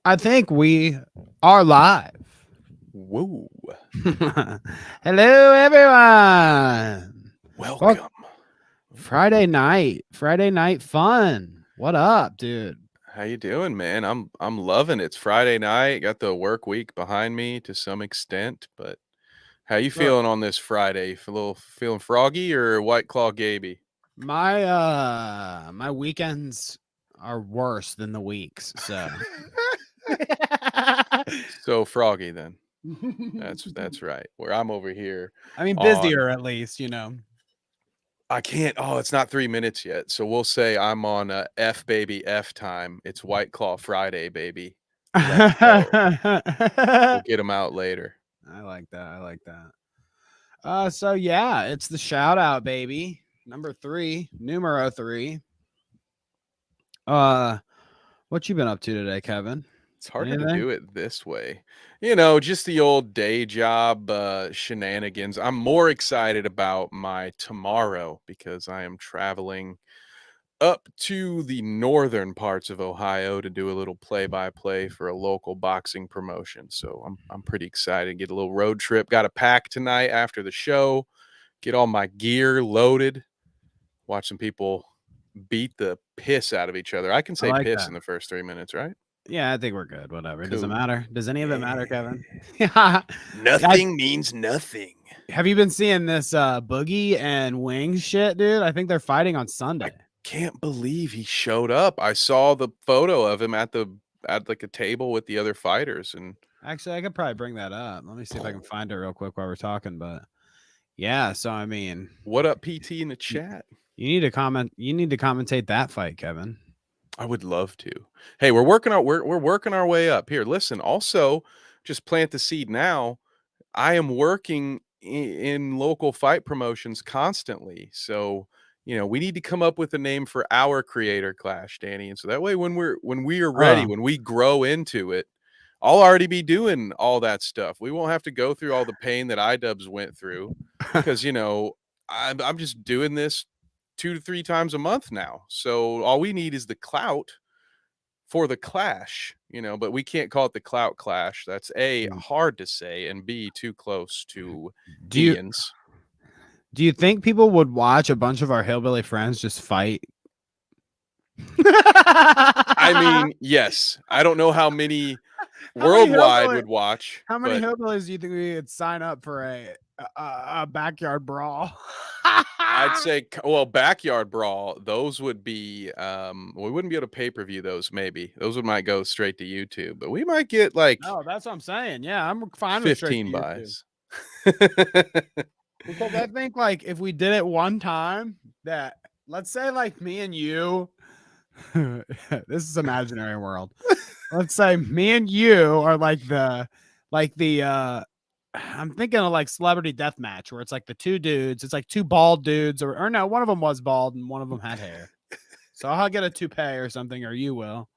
I think we are live. Whoa. Hello, everyone. Well, Welcome. Friday night. Friday night fun. What up, dude? How you doing, man? I'm loving it. It's Friday night. Got the work week behind me to some extent, but how you Look, feeling on this Friday? Feeling froggy or White Claw Gaby? my weekends are worse than the weeks. So So froggy then. That's right. Where I'm over here I mean, on busier at least, you know. I can't. Oh, it's not 3 minutes yet. So we'll say I'm on F baby F time. It's White Claw Friday, baby. Let's go. We'll I get them out later. like that. I like that. So yeah, it's the shout out, baby. Number 3, numero 3. Uh, what you been up to today, Kevin? It's harder to Anything? do it this way. Just the old day job shenanigans. I'm more excited about my tomorrow because I am traveling up to the northern parts of Ohio to do a little play-by-play for a local boxing promotion. So I'm pretty excited. Get a little road trip. Got a pack tonight after the show. Get all my gear loaded. Watch some people beat the piss out of each other. I can I say like piss that. in the first 3 minutes, right? Yeah, I think we're good. Whatever. Does it Cool. matter? Does any of it matter, Yeah. Kevin? Yeah. Nothing means nothing. Have you been seeing this Boogie and Wings shit, dude? I think they're fighting on I Sunday. can't believe he showed up. I saw the photo of him at like a table with the other fighters, and Actually, I could probably bring that up. Let me see if I can find it real quick while we're talking. But yeah, so I mean, what up, PT in the you, chat? you need to comment. You need to commentate that fight, Kevin. I would love to. Hey, we're working our way up here. Listen, also, just plant the seed now. I am working in local fight promotions constantly. So, we need to come up with a name for our creator clash, Danny. And so that way when we are ready, Oh, when we grow into it, I'll already be doing all that stuff. We won't have to go through all the pain that iDubbbz went through because, I'm just doing this 2 to 3 times a month now. So all we need is the clout for the clash, but we can't call it the clout clash. That's A, hard to say, and B, too close to do you Ian's. do you think people would watch a bunch of our hillbilly friends just fight? I mean, yes. I don't know how many how many worldwide hillbilly would watch, How many but hillbillies do you think we could sign up for a backyard brawl? I'd say, well, backyard brawl. Those would be. We wouldn't be able to pay per view those. Maybe those might go straight to YouTube, but we might get like No, that's what I'm saying. Yeah, I'm fine with straight 15 to YouTube buys. because I think like if we did it one time, that let's say like me and you, this is imaginary world. Let's say me and you are like the I'm thinking of like celebrity death match where it's like the two dudes, it's like two bald dudes, or no, one of them was bald and one of them had hair. So I'll get a toupee or something, or you will.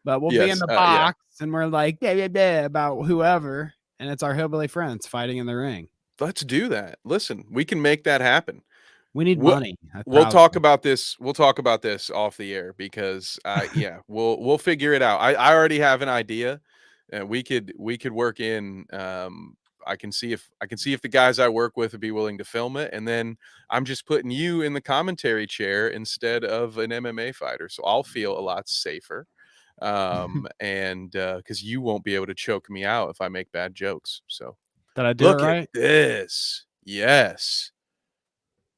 But we'll be in Yes. the Yeah. box and we're like, yeah, yeah, yeah, about whoever. And it's our hillbilly friends fighting in the ring. Let's do that. Listen, we can make that happen. We need We'll, money. That's we'll probably talk about this. We'll talk about this off the air because yeah, we'll figure it out. I already have an idea, and we could work in. I can see if the guys I work with would be willing to film it, and then I'm just putting you in the commentary chair instead of an MMA fighter, so I'll feel a lot safer. And because you won't be able to choke me out if I make bad jokes. So Did I do it look at right? this. Yes.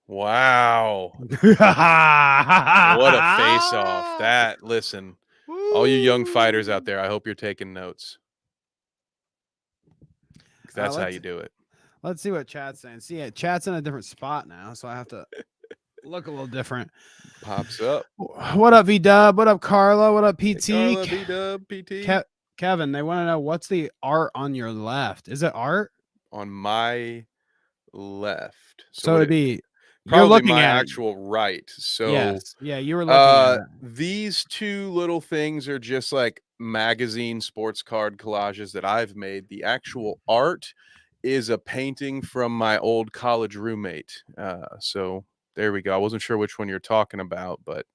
Wow. What a face off. That, listen, all you young fighters out Woo! there, I hope you're taking notes. 'Cause All right, that's how you do it. let's see what chat's saying. See, chat's in a different spot now, so I have to look a little different. Pops up. What up, V Dub? What up, Carla? What up, Hey, PT? Carla, B-Dub, PT. Kevin, they want to know what's the art on your left. Is it art? On my left. So So what it'd it be you're probably looking my at it. actual right. So Yes. Yeah, you were looking at it. these two little things are just like magazine sports card collages that I've made. The actual art is a painting from my old college roommate. So there we go. I wasn't sure which one you're talking about, but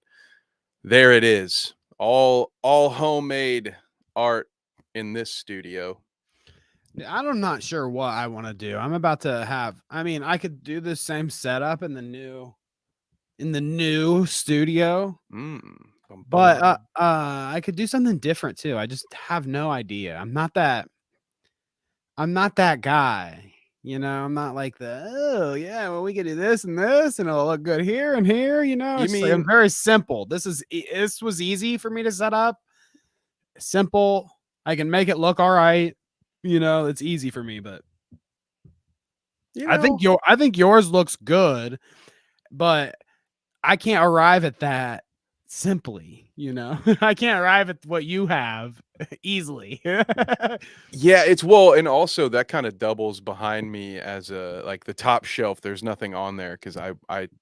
there it is. All homemade art in this studio. I'm not sure what I want to do. I'm about to have. I mean, I could do the same setup in the new studio, Bum, but bum. I could do something different too. I just have no idea. I'm not that guy. I'm not like oh yeah, well we could do this and this and it'll look good here and here, You it's like I'm mean very simple. This was easy for me to set up. Simple. I can make it look all right. It's easy for me, but you I know? think yours looks good, but I can't arrive at that simply. I can't arrive at what you have easily. Yeah, it's well, and also that kind of doubles behind me as a like the top shelf. There's nothing on there because I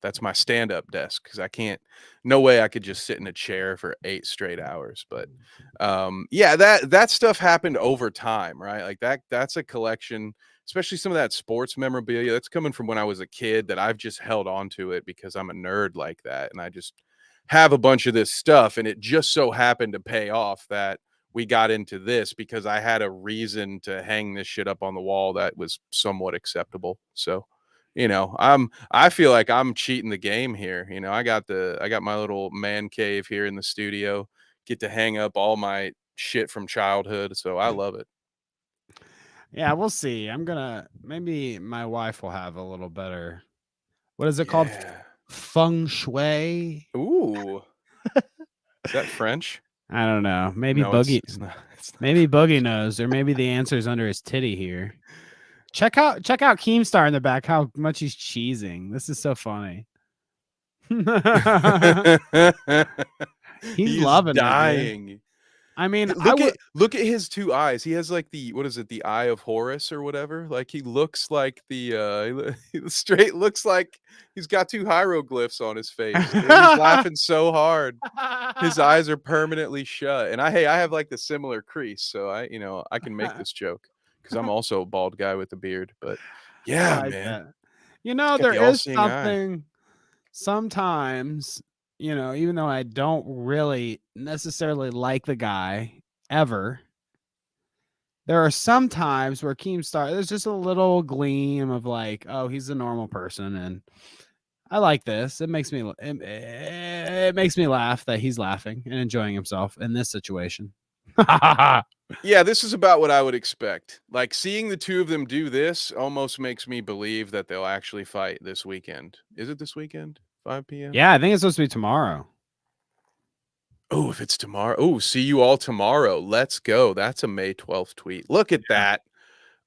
that's my stand up desk because I can't. No way I could just sit in a chair for 8 straight hours. But yeah, that stuff happened over time, right? Like that's a collection, especially some of that sports memorabilia that's coming from when I was a kid that I've just held on to it because I'm a nerd like that, and I just have a bunch of this stuff, and it just so happened to pay off that we got into this because I had a reason to hang this shit up on the wall that was somewhat acceptable. So, I feel like I'm cheating the game here. I got my little man cave here in the studio, get to hang up all my shit from childhood. So I love it. Yeah, we'll see. Maybe my wife will have a little better. What is it called? Yeah. Feng shui? Ooh. Is that French? I don't know. Maybe No, Boogie. it's not. It's not Maybe French. Boogie knows, or maybe the answer's under his titty here. Check out Keemstar in the back. How much he's cheesing. This is so funny. He's He's loving it, dude. dying. I mean, I Look would. at look at his 2 eyes. He has like the what is it? The eye of Horus or whatever. Like he looks like he straight looks like he's got 2 hieroglyphs on his face, and he's laughing so hard. His eyes are permanently shut. And I have like the similar crease, so I can make this joke because I'm also a bald guy with a beard. But I yeah, like man, that. he's got There the is all-seeing eye. something sometimes, even though I don't really necessarily like the guy ever, there are some times where Keemstar, there's just a little gleam of like, oh, he's a normal person, and I like this. It makes me laugh that he's laughing and enjoying himself in this situation. Yeah, this is about what I would expect. Like seeing the 2 of them do this almost makes me believe that they'll actually fight this weekend. Is it this weekend? 5 p.m. Yeah, I think it's supposed to be tomorrow. Oh, if it's tomorrow. Oh, see you all tomorrow. Let's go. That's a May 12th tweet. Look at that.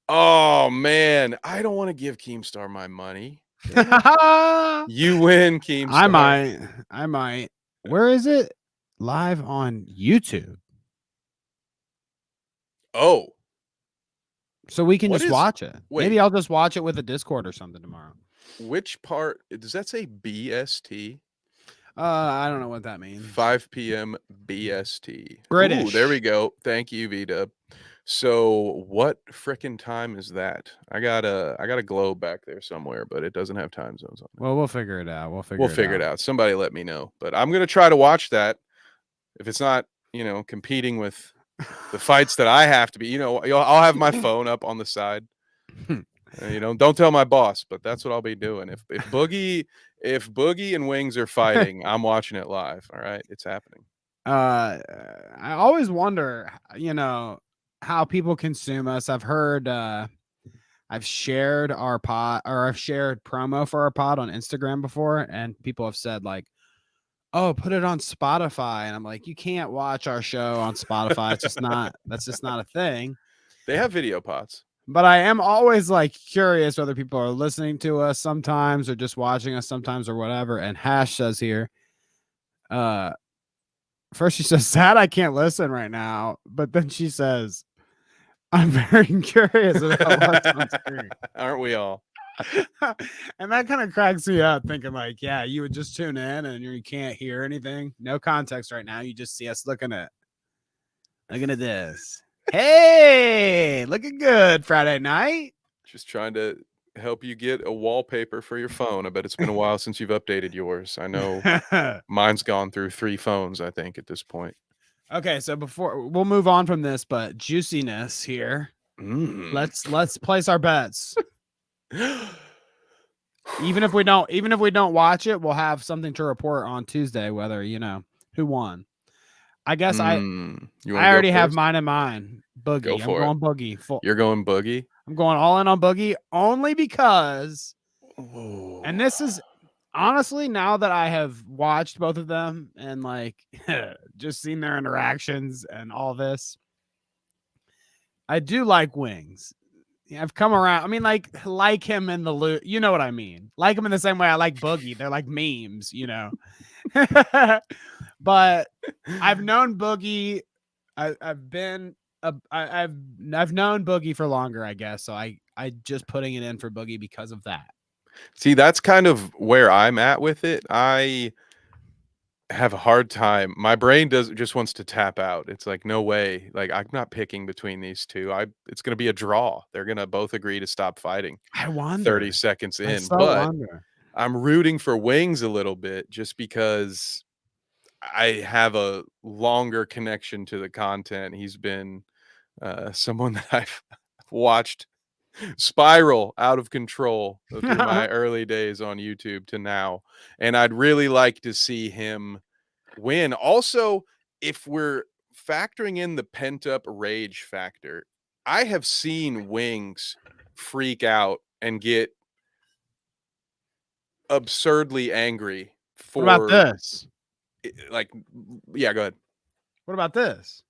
Oh man, I don't want to give Keemstar my money. Damn it. You win, I Keemstar. might. I might. Where is it? Live on YouTube. Oh, So we can what just is watch it. Maybe wait, I'll just watch it with a Discord or something tomorrow. which part does that say BST? I don't know what that means. 5 p.m. BST. Ooh, there we British. go. Thank you, V-Dub. So what frickin' time is that? I got a globe back there somewhere, but it doesn't have time zones on it. Well, we'll figure it out. We'll figure it out. Somebody let me know. But I'm gonna try to watch that. If it's not, competing with the fights that I have to be, I'll have my phone up on the side. Don't tell my boss, but that's what I'll be doing. If Boogie and Wings are fighting, I'm watching it live. All right, it's happening. I always wonder, how people consume us. I've heard I've shared our pod, or I've shared promo for our pod on Instagram before, and people have said like, "Oh, put it on Spotify," and I'm like, "You can't watch our show on Spotify. That's just not a thing." They have video pods. But I am always like curious whether people are listening to us sometimes or just watching us sometimes or whatever. And Hash says here, uh, first she says, "Sad I can't listen right now," but then she says, "I'm very curious about what's on screen." Aren't we all? And that kind of cracks me up, thinking like, yeah, you would just tune in and you can't hear anything, no context right now. You just see us looking at this. Hey, looking good Friday night. Just trying to help you get a wallpaper for your phone. I bet it's been a while since you've updated yours. I know mine's gone through 3 phones, I think, at this point. Okay, so before we'll move on from this, but juiciness here. Mm. Let's place our bets. Even if we don't watch it, we'll have something to report on Tuesday whether, who won. I guess You want I to go already have first? mine in mind. Go Boogie. I'm for it. going Boogie. You're going Boogie? I'm going all in on Boogie only because, Whoa. and this is honestly, now that I have watched both of them and like just seen their interactions and all this, I do like Wings. Yeah, I've come around. I mean, like him in the loop. You know what I mean? Like him in the same way I like Boogie. They're like memes, But I've known Boogie. I've been. I've known Boogie for longer, I guess. So I just putting it in for Boogie because of that. See, that's kind of where I'm at with it. I have a hard time. My brain just wants to tap out. It's like, no way. Like, I'm not picking between these two. It's gonna be a draw. They're gonna both agree to stop fighting I 30 wonder. seconds I in. so But wonder. I'm rooting for Wings a little bit just because I have a longer connection to the content. He's been someone that I've watched spiral out of control through my early days on YouTube to now. And I'd really like to see him win. Also, if we're factoring in the pent up rage factor, I have seen Wings freak out and get absurdly angry What about for this? like, yeah, go ahead. What about this?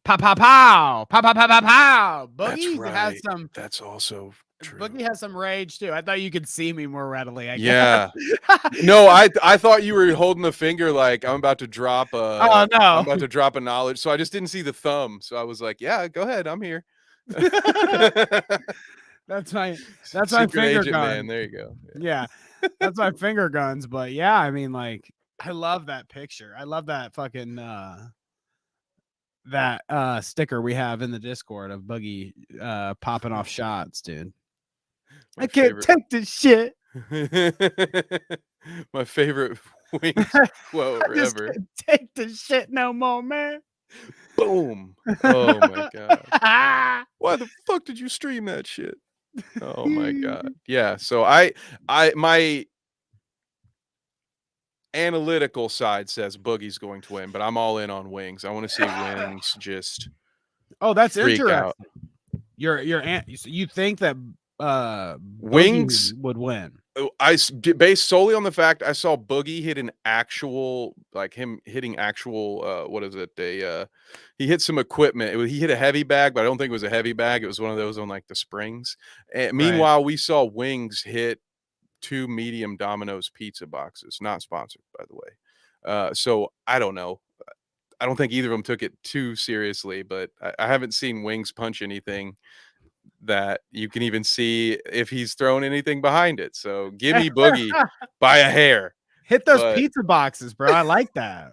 Pow pow pow pow pow pow pow pow. That's Boogie has right. some. That's also true. Boogie has some rage too. I thought you could see me more readily. I Yeah. guess. No, I thought you were holding the finger like I'm about to drop Oh no. a knowledge. So I just didn't see the thumb. So I was like, yeah, go ahead. I'm here. That's my Secret finger agent man. gun. There you go. Yeah. That's my finger guns. But yeah, I mean, like, I love that picture. I love that fucking that sticker we have in the Discord of Boogie popping off shots, dude. My I can't take this shit. My favorite Wings quote I just ever. can't take this shit no more, man. Boom. Oh my god. Why the fuck did you stream that shit? Oh my god. Yeah, so my analytical side says Boogie's going to win, but I'm all in on Wings. I want to see Wings just Oh, that's freak out. interesting. You think that Boogie Wings would win? based solely on the fact I saw Boogie hit an actual, like him hitting actual what is it? He hit some equipment. He hit a heavy bag, but I don't think it was a heavy bag. It was one of those on like the springs. And meanwhile, we saw Wings hit 2 medium Domino's pizza boxes. Not sponsored, by the way. So I don't know. I don't think either of them took it too seriously, but I haven't seen Wings punch anything that you can even see if he's thrown anything behind it. So give me Boogie by a hair. Hit those But pizza boxes, bro. I like that.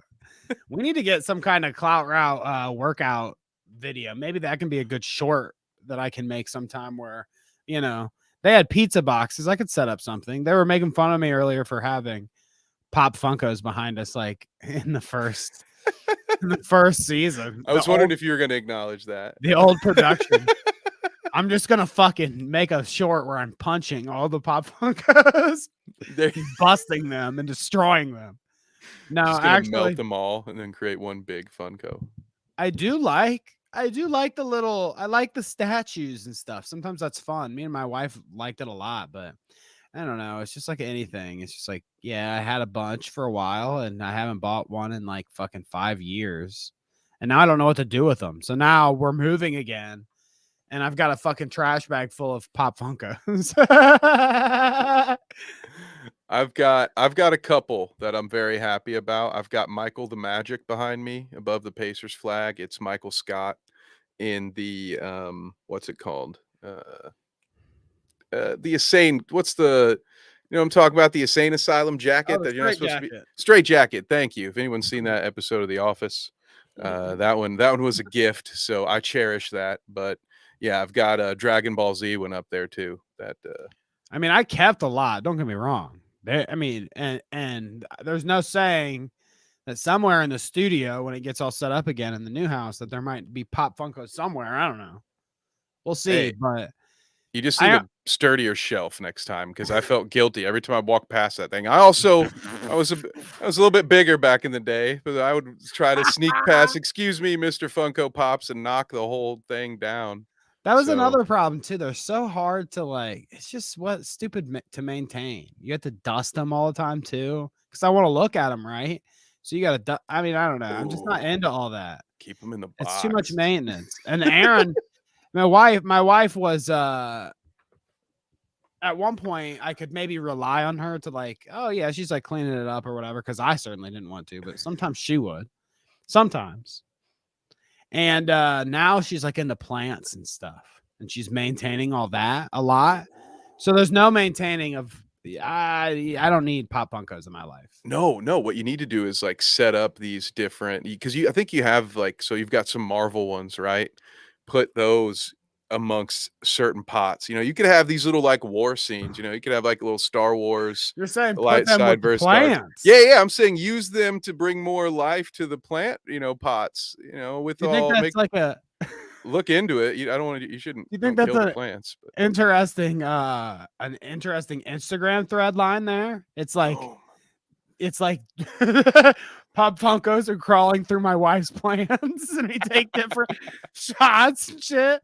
We need to get some kind of Clout route workout video. Maybe that can be a good short that I can make sometime where, they had pizza boxes. I could set up something. They were making fun of me earlier for having Pop Funkos behind us, like in the first season. I was wondering if you were going to acknowledge that. The old production. I'm just gonna fucking make a short where I'm punching all the Pop Funkos, busting them and destroying them. No, just gonna actually, melt them all and then create one big Funko. I do like I like the statues and stuff. Sometimes that's fun. Me and my wife liked it a lot, but I don't know. It's just like anything. It's just like, yeah, I had a bunch for a while and I haven't bought one in like fucking 5 years. And now I don't know what to do with them. So now we're moving again. And I've got a fucking trash bag full of Pop Funkos. I've got a couple that I'm very happy about. I've got Michael the Magic behind me above the Pacers flag. It's Michael Scott in the what's it called? The insane, what's the, I'm talking about, the insane asylum jacket that you're not supposed to be. Straight jacket. Thank you. If anyone's seen that episode of The Office, that one was a gift, so I cherish that. But yeah, I've got a Dragon Ball Z one up there too. That I mean, I kept a lot. Don't get me wrong. And there's no saying that somewhere in the studio, when it gets all set up again in the new house, that there might be Pop Funkos somewhere. I don't know. We'll see. Hey, But you just need I a sturdier shelf next time because I felt guilty every time I walked past that thing. I was a little bit bigger back in the day, but I would try to sneak past, "Excuse me, Mr. Funko Pops," and knock the whole thing down. that was So another problem too. They're so hard to like. It's just stupid to maintain. You have to dust them all the time too, because I want to look at them, right? So you got to. I mean, I don't know. I'm just not Ooh, into all that. keep them in the It's too much box. maintenance. And Aaron, my wife was at one point I could maybe rely on her to like, oh yeah, she's like cleaning it up or whatever, because I certainly didn't want to, but sometimes she would. Sometimes. And now she's like into plants and stuff, and she's maintaining all that a lot. So there's no maintaining of I don't need Pop Funkos in my life. No, no, what you need to do is, like, set up these different because I think you have, like so you've got some Marvel ones, right? Put those amongst certain pots, you could have these little, like, war scenes, you could have, like, little Star Wars You're saying put light them with side the versus dark. plants. Yeah, yeah, I'm saying use them to bring more life to the plant, pots, with Do you think all that's make like a look into it. I don't wanna you shouldn't you think don't that's kill the a plants, but an interesting Instagram thread line there? boom. It's like Pop Funkos are crawling through my wife's plants and we take different shots and shit.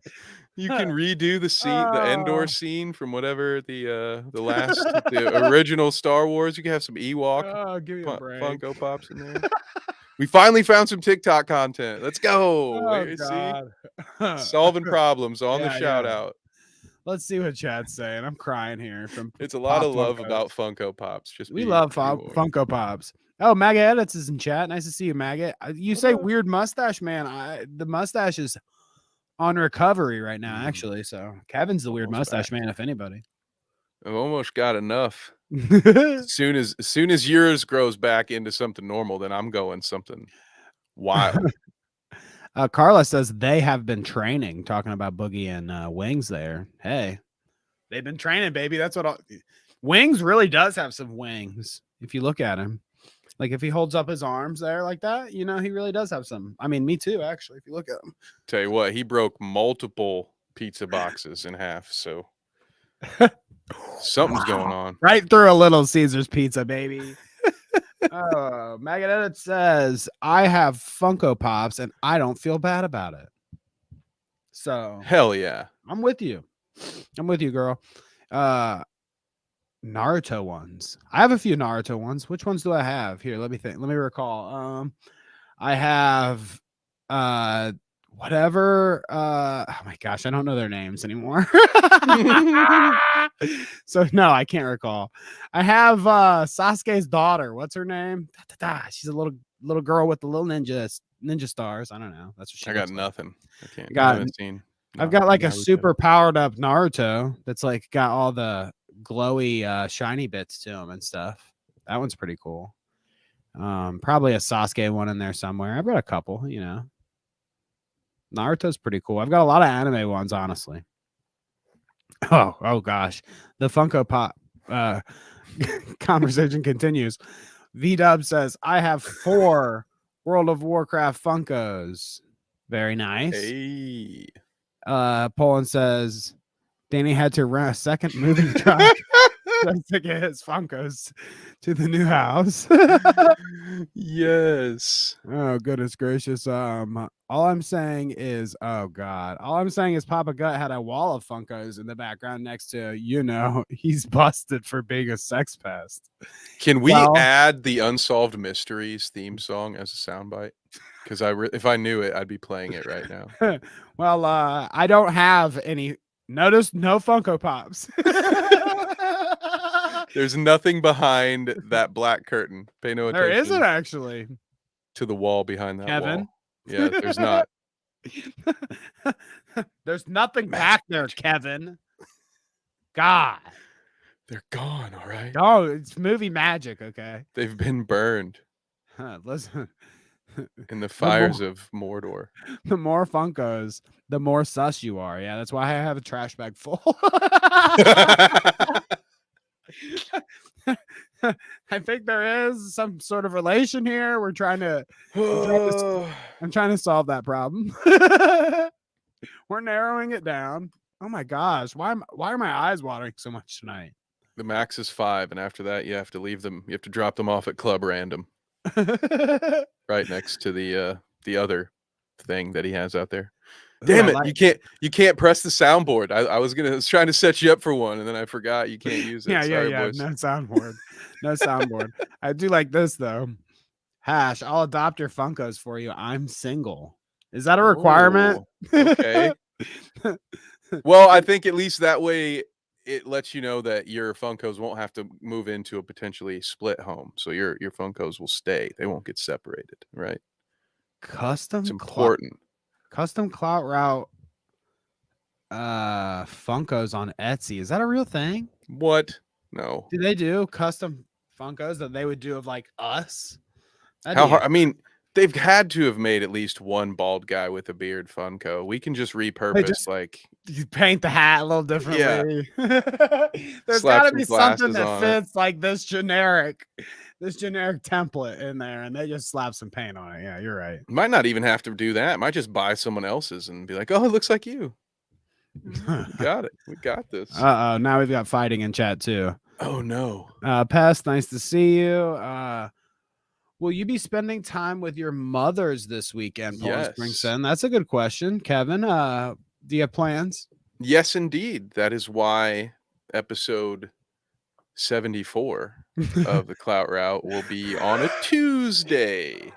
You can redo the Endor Oh, scene from whatever the original Star Wars. You can have some Ewok oh, give me a break. Funko Pops in there. We finally found some TikTok content. Let's go. Oh See? God. Solving problems on the Yeah, yeah. Shoutout. Let's see what chat's saying. I'm crying here from It's a lot Pop of love Funkos. about Funko Pops. Just We be love warned. Funko Pops. Oh, Maggot Edits is in chat. Nice to see you, Maggot. You What say up? weird mustache, man. The mustache is on recovery right now, Mm, actually. So Kevin's the weird almost mustache back. man, if anybody. I've almost got enough. As soon as yours grows back into something normal, then I'm going something wild. Carla says they have been training, talking about Boogie and Wings there. Hey, they've been training, baby. That's what Wings really does have some wings. If you look at him, like if he holds up his arms there like that, he really does have some. I mean, me too, actually. If you look at him, Tell you what, he broke multiple pizza boxes in half, so something's going on. right through a Little Caesars pizza, baby. Oh, Maggot Edit says I have Funko Pops and I don't feel bad about it. So Hell yeah. I'm with you. I'm with you, girl. Naruto ones. I have a few Naruto ones. Which ones do I have? Here, let me think. Let me recall. I have whatever. Oh my gosh, I don't know their names anymore. So no, I can't recall. I have Sasuke's daughter. What's her name? She's a little girl with the little ninja stars. I don't know. That's what she I got looks like. nothing. I Got- haven't seen. I've got like a Naruto. super powered up Naruto that's like got all the glowy shiny bits to him and stuff. That one's pretty cool. Probably a Sasuke one in there somewhere. I've got a couple, Naruto's pretty cool. I've got a lot of anime ones, honestly. Oh gosh. The Funko Pop conversation continues. V-Dub says, I have 4 World of Warcraft Funkos. Very nice. Hey. Poland says Danny had to rent a second moving truck to get his Funkos to the new house. Yes. Oh, goodness gracious. All I'm saying is, oh God. All I'm saying is Papa Gut had a wall of Funkos in the background next to, he's busted for being a sex pest. Can we Well- add the Unsolved Mysteries theme song as a soundbite? Because if I knew it, I'd be playing it right now. Well, I don't have any. Notice no Funko Pops. There's nothing behind that black curtain. Pay no attention. There isn't actually. To the wall behind that Kevin? wall. Yeah, there's not. There's nothing back there, Kevin. God. They're gone, all right? Oh, it's movie magic, okay? They've been burned Listen. in the fires of Mordor. The more Funkos, the more sus you are. Yeah, that's why I have a trash bag full. I think there is some sort of relation here. I'm trying to solve that problem. We're narrowing it down. Oh my gosh, why are my eyes watering so much tonight? The max is 5, and after that, you have to leave them. You have to drop them off at Club Random, right next to the other thing that he has out there. Damn it! You can't press the soundboard. I was trying to set you up for one, and then I forgot you can't use it. Sorry, boys. No soundboard. No soundboard. I do like this though. Hash, I'll adopt your Funkos for you. I'm single. Is that a requirement? Okay. Well, I think at least that way it lets you know that your Funkos won't have to move into a potentially split home. So your Funkos will stay. They won't get separated, right? Custom It's important. Custom Clout Route Funkos on Etsy. Is that a real thing? What? No. Do they do custom Funkos that they would do of like us? How hard? I mean, they've had to have made at least one bald guy with a beard Funko. We can just repurpose like you paint the hat a little differently. Yeah. There's got to be something that fits like this generic template in there, and they just slap some paint on it. Yeah, you're right. Might not even have to do that. Might just buy someone else's and be like, "Oh, it looks like you." We got it. We got this. Uh-oh, now we've got fighting in chat too. Oh no. Pest, nice to see you. Will you be spending time with your mothers this weekend, Paul Springson? That's a good question, Kevin. Do you have plans? Yes, indeed. That is why episode 74 of the Clout Route will be on a Tuesday.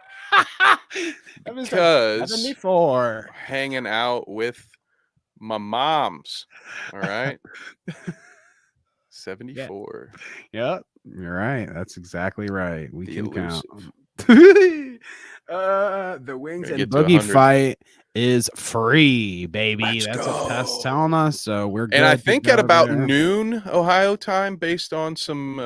Because 74. Hanging out with my moms. All right. 74. Yep. You're right. That's exactly right. We can count. The Wings and Boogie fight is free, baby. That's what Pest's telling us. So we're good. And I think at about noon Ohio time, based on some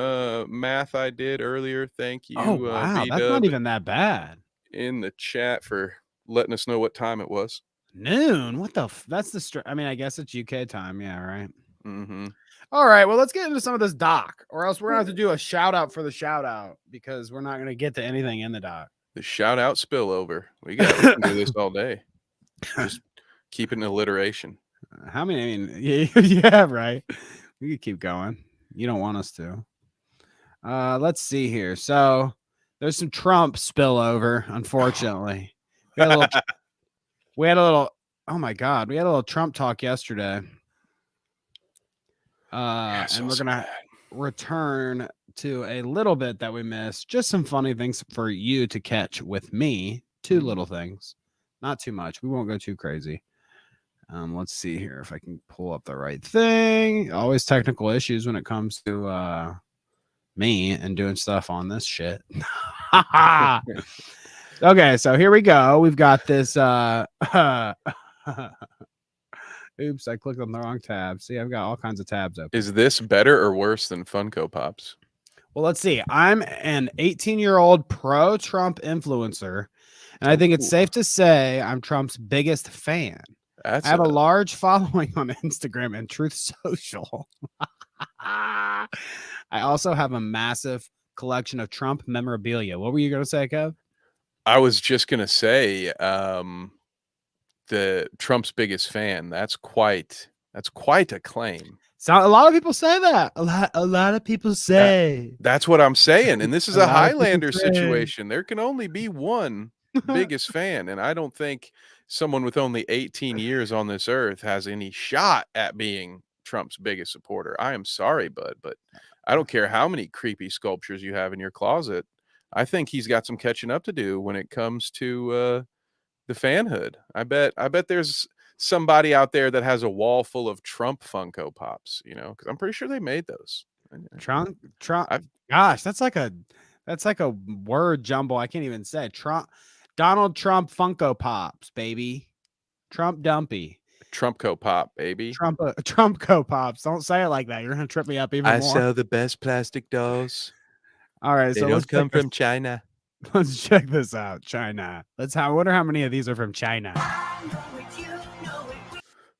math I did earlier. Thank you. Oh wow, that's not even that bad. In the chat for letting us know what time it was. Noon. What the? That's the. I mean, I guess it's UK time. Yeah. Right. Mm-hmm. All right, well, let's get into some of this doc, or else we're going to have to do a shout out for the shout out because we're not going to get to anything in the doc. The shout out spillover. We can do this all day. Just keep it in alliteration. How many? I mean, yeah, right. We could keep going. You don't want us to. Let's see here. So there's some Trump spillover, unfortunately. We had a little, oh my God, we had a little Trump talk yesterday. And we're gonna return to a little bit that we missed. Just some funny things for you to catch with me. 2 little things, not too much. We won't go too crazy. Let's see here if I can pull up the right thing. Always technical issues when it comes to me and doing stuff on this shit. Okay, so here we go. We've got this. Oops, I clicked on the wrong tab. See, I've got all kinds of tabs open. Is this better or worse than Funko Pops? Well, let's see. I'm an 18-year-old pro-Trump influencer, and I think it's safe to say I'm Trump's biggest fan. I have a large following on Instagram and Truth Social. I also have a massive collection of Trump memorabilia. What were you going to say, Kev? I was just going to say the Trump's biggest fan. That's quite a claim. So a lot of people say that. A lot of people say that's what I'm saying. And this is a Highlander situation. There can only be one biggest fan, and I don't think someone with only 18 years on this earth has any shot at being Trump's biggest supporter. I am sorry, bud, but I don't care how many creepy sculptures you have in your closet. I think he's got some catching up to do when it comes to the fanhood. I bet there's somebody out there that has a wall full of Trump Funko Pops, because I'm pretty sure they made those. Trump. Gosh, that's like a word jumble. I can't even say Donald Trump Funko Pops, baby. Trump Dumpy. Trumpco Pop, baby. Trumpco Pops. Don't say it like that. You're gonna trip me up even more. I sell the best plastic dolls. All right, so let's come from China. Let's check this out. China. I wonder how many of these are from China.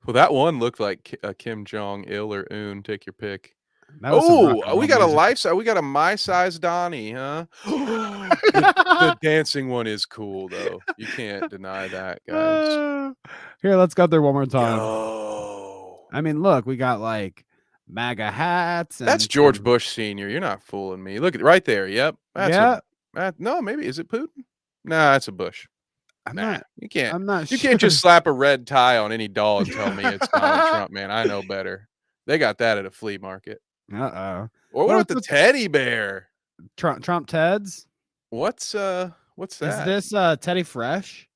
Well, that one looked like a Kim Jong-il or Un. Take your pick. That was some rock Oh, and roll we got a music. life size. We got a my size Donnie, huh? The dancing one is cool though. You can't deny that, guys. Here, let's go there one more time. Yo. I mean, look, we got like MAGA hats That's and George some, Bush Sr. You're not fooling me. Look at right there. Yep. yeah. No, maybe is it Putin? Nah, that's a Bush. I'm Nah, not. you can't. I'm not You sure. can't just slap a red tie on any doll and tell me it's Donald Trump, man. I know better. They got that at a flea market. Uh-oh. Or what about the teddy bear? Trump Teds? What's that? Is this Teddy Fresh?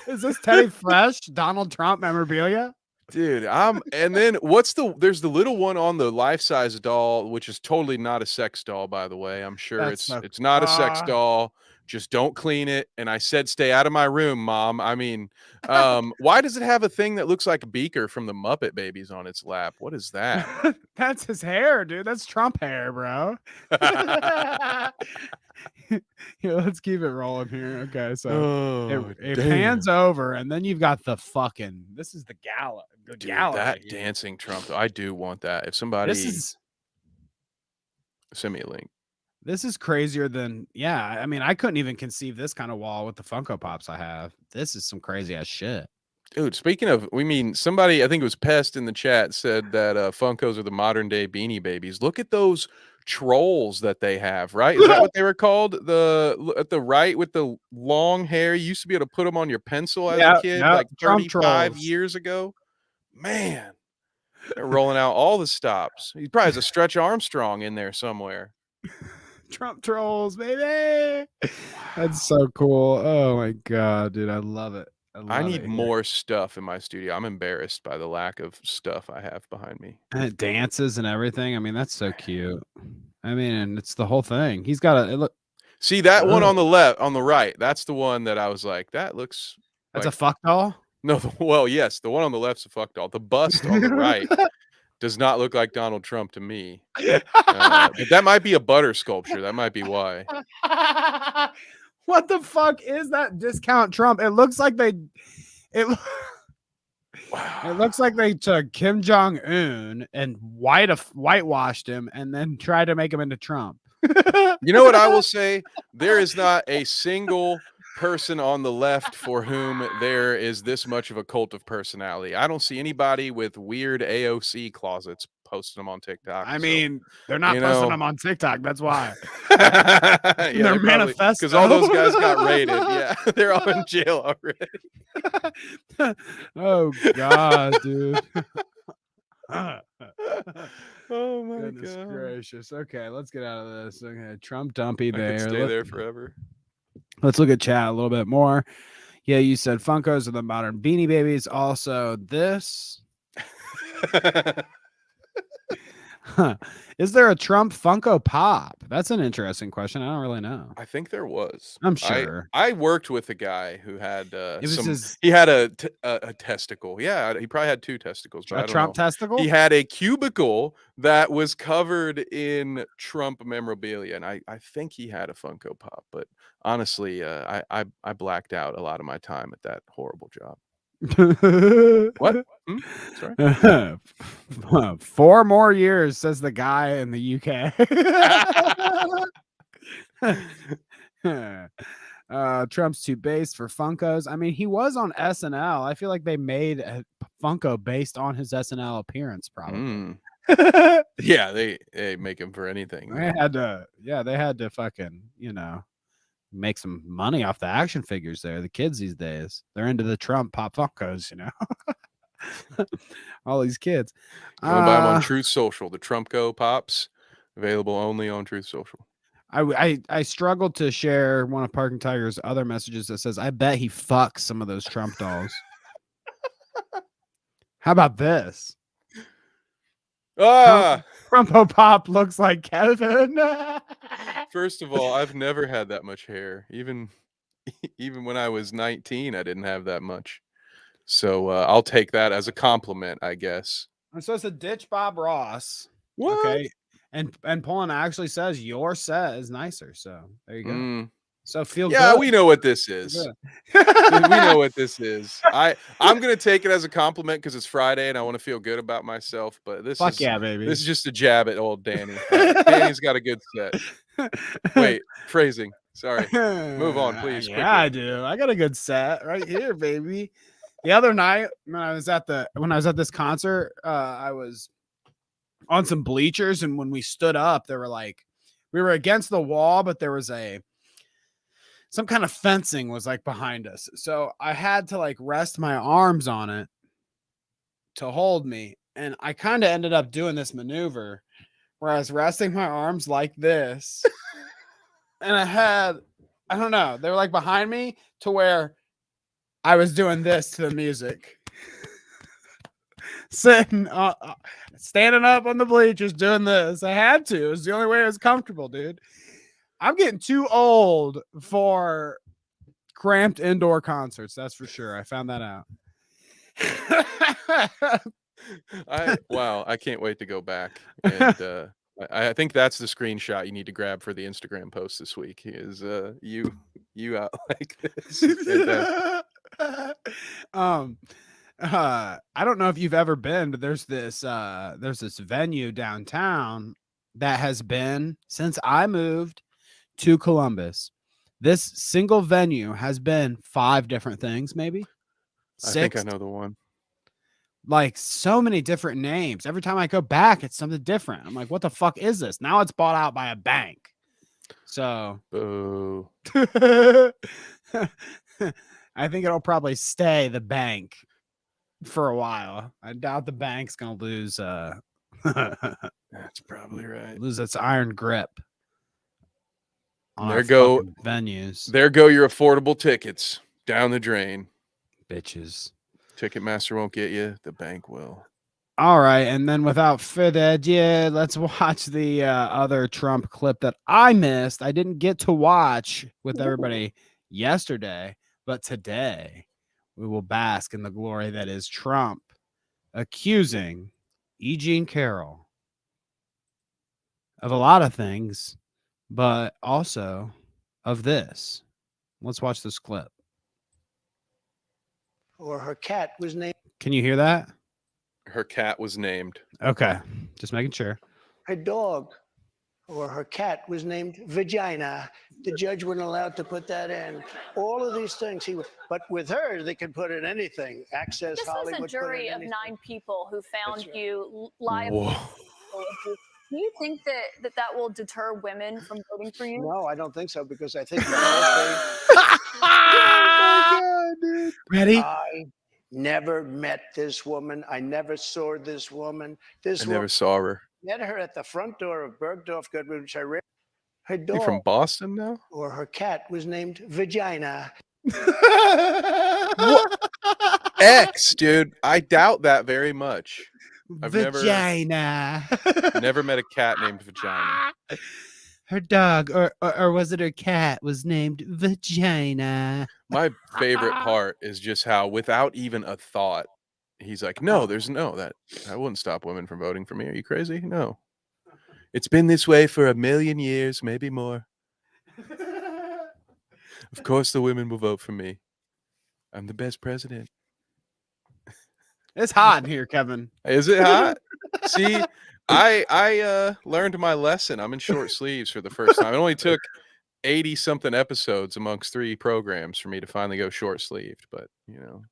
Is this Teddy Fresh Donald Trump memorabilia? Dude, and then there's the little one on the life-size doll, which is totally not a sex doll, by the way. I'm sure it's not a sex doll. Just don't clean it. And I said, stay out of my room, Mom. I mean, why does it have a thing that looks like a beaker from the Muppet Babies on its lap? What is that? That's his hair, dude. That's Trump hair, bro. Yeah, let's keep it rolling here. Okay, so it pans over, and then you've got the fucking. This is the gala. The Dude, gallery that here. dancing Trump, I do want that. If somebody send me a link. This is crazier than I mean, I couldn't even conceive this kind of wall with the Funko Pops I have. This is some crazy ass shit. Dude, speaking of, somebody, I think it was Pest in the chat, said that Funkos are the modern day Beanie Babies. Look at those trolls that they have, right? Is that what they were called? At the right with the long hair. You used to be able to put them on your pencil as a kid, like 35 years ago. Man, they're rolling out all the stops. He probably has a Stretch Armstrong in there somewhere. Trump trolls, baby. That's so cool. Oh my god, dude, I love it. I need more stuff in my studio. I'm embarrassed by the lack of stuff I have behind me. And it dances and everything. I mean, that's so cute. I mean, and it's the whole thing. He's got a look. See that one on the left, on the right. That's the one that I was like, that looks. That's a fuck doll. No, well, yes, the one on the left's a fuck doll. The bust on the right does not look like Donald Trump to me. But that might be a butter sculpture. That might be why. What the fuck is that discount Trump? It looks like they. It looks like they took Kim Jong-un and whitewashed him and then tried to make him into Trump. You know what I will say? There is not a single person on the left for whom there is this much of a cult of personality. I don't see anybody with weird AOC closets posting them on TikTok. I mean, they're not posting them on TikTok. That's why. They're manifestos. Because all those guys got raided. Yeah, they're all in jail already. Oh God, dude. Oh my Goodness God. gracious. Okay, let's get out of this. Okay, Trump dumpy bear. I could stay there forever. Let's look at chat a little bit more. Yeah, you said Funkos are the modern Beanie Babies. Also, this. Is there a Trump Funko Pop? That's an interesting question. I don't really know. I think there was. I'm sure. I worked with a guy who had he had a testicle. Yeah, he probably had two testicles. But a Trump testicle? He had a cubicle that was covered in Trump memorabilia, and I think he had a Funko Pop. But honestly, I blacked out a lot of my time at that horrible job. What? Sorry. 4 more years, says the guy in the UK. Trump's too base for Funkos. I mean, he was on SNL. I feel like they made a Funko based on his SNL appearance, probably. Yeah, they make him for anything. They had to fucking, make some money off the action figures there. The kids these days, they're into the Trump Pop Funkos, all these kids. You want to buy them on Truth Social. The Trumpco Pops, available only on Truth Social. I struggled to share one of Parking Tiger's other messages that says, I bet he fucks some of those Trump dolls. How about this? Trumpo Pop looks like Kevin. First of all, I've never had that much hair. Even when I was 19, I didn't have that much. So I'll take that as a compliment, I guess. I'm supposed to ditch Bob Ross. What? Okay. And Paulin actually says your set is nicer. So there you go. So feel Yeah, good. we know what this is. We know what this is. I'm gonna take it as a compliment because it's Friday and I want to feel good about myself. But Fuck yeah, baby. this is just a jab at old Danny. Danny's got a good set. Wait, phrasing. Sorry. Move on, please. Yeah, Quickly. I do. I got a good set right here, baby. The other night when I was at this concert, I was on some bleachers, and when we stood up, there were like we were against the wall, but there was some kind of fencing was like behind us. So I had to like rest my arms on it to hold me. And I kind of ended up doing this maneuver where I was resting my arms like this. And I don't know, they were like behind me to where I was doing this to the music. Sitting, standing up on the bleachers doing this. I had to. It was the only way I was comfortable, dude. I'm getting too old for cramped indoor concerts. That's for sure. I found that out. I can't wait to go back. And I think that's the screenshot you need to grab for the Instagram post this week. Is you out like this? I don't know if you've ever been, but there's this venue downtown that has been since I moved to Columbus. This single venue has been 5 different things, maybe 6. I think I know the one. Like so many different names. Every time I go back, it's something different. I'm like, what the fuck is this? Now it's bought out by a bank. So Boo. I think it'll probably stay the bank for a while. I doubt the bank's gonna lose That's probably right. lose its iron grip. There go venues. There go your affordable tickets down the drain. Bitches. Ticketmaster won't get you. The bank will. All right, and then without further ado, let's watch the other Trump clip that I missed. I didn't get to watch with everybody yesterday, but today we will bask in the glory that is Trump accusing E. Jean Carroll of a lot of things, but also of this. Let's watch this clip. Or her cat was named. Can you hear that? Her cat was named. Okay, just making sure. Her dog or her cat was named Vagina. The judge wasn't allowed to put that in. All of these things but with her, they could put in anything. Access this Hollywood. This was a jury of 9 people who found you liable. Whoa. Do you think that will deter women from voting for you? No, I don't think so, because I think the whole thing. Ready? I never met this woman. I never saw this woman. I never saw her. Met her at the front door of Bergdorf Goodman, which I read. Her dog. You from Boston now? Or her cat was named Vagina. X, dude. I doubt that very much. I've Vagina. Never met a cat named Vagina. Her dog, or was it her cat, was named Vagina. My favorite part is just how, without even a thought, he's like, no, there's no, that wouldn't stop women from voting for me. Are you crazy? No. It's been this way for 1,000,000 years, maybe more. Of course the women will vote for me. I'm the best president. It's hot in here, Kevin. Is it hot? See, I learned my lesson. I'm in short sleeves for the first time. It only took 80 something episodes amongst 3 programs for me to finally go short sleeved, but you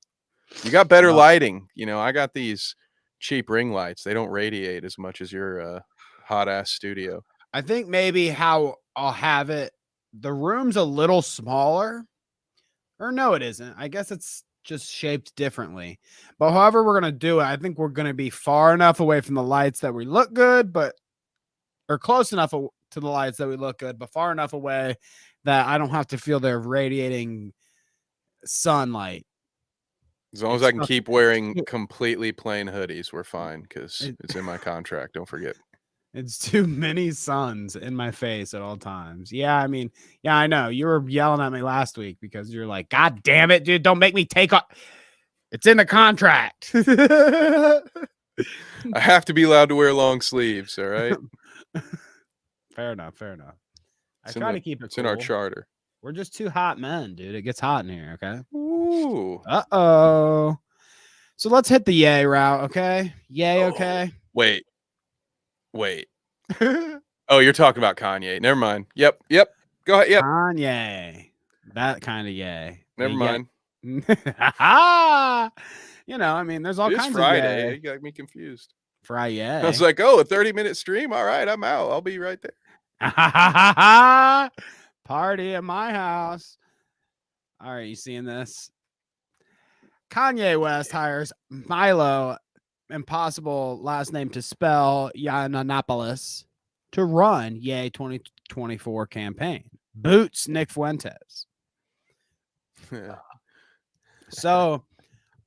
got better lighting. I got these cheap ring lights. They don't radiate as much as your hot ass studio. I think maybe how I'll have it, the room's a little smaller, or no, it isn't. I guess it's just shaped differently, but however we're going to do it, I think we're going to be far enough away from the lights that we look good, or close enough to the lights that we look good, but far enough away that I don't have to feel their radiating sunlight. As long as I can keep wearing completely plain hoodies, we're fine, because it's in my contract. Don't forget. It's too many suns in my face at all times. Yeah, I mean, yeah, I know. You were yelling at me last week because you're like, God damn it, dude, don't make me take off. It's in the contract. I have to be allowed to wear long sleeves, all right? Fair enough. I It's try to keep it It's in our cool. charter. We're just two hot men, dude. It gets hot in here, okay? Ooh. Uh-oh. So let's hit the yay route, okay? Yay, okay? Wait. Oh, you're talking about Kanye. Never mind. Yep. Go ahead. Yep. Kanye. That kind of yay. Never mind. You know, I mean, there's all It's kinds Friday. of yay. You got me confused. Friday. I was like, oh, a 30-minute stream? All right, I'm out. I'll be right there. Party at my house. All right, you seeing this? Kanye West hires Milo, impossible last name to spell, Yiannoapolus, to run Yay 2024 campaign. Boots Nick Fuentes. So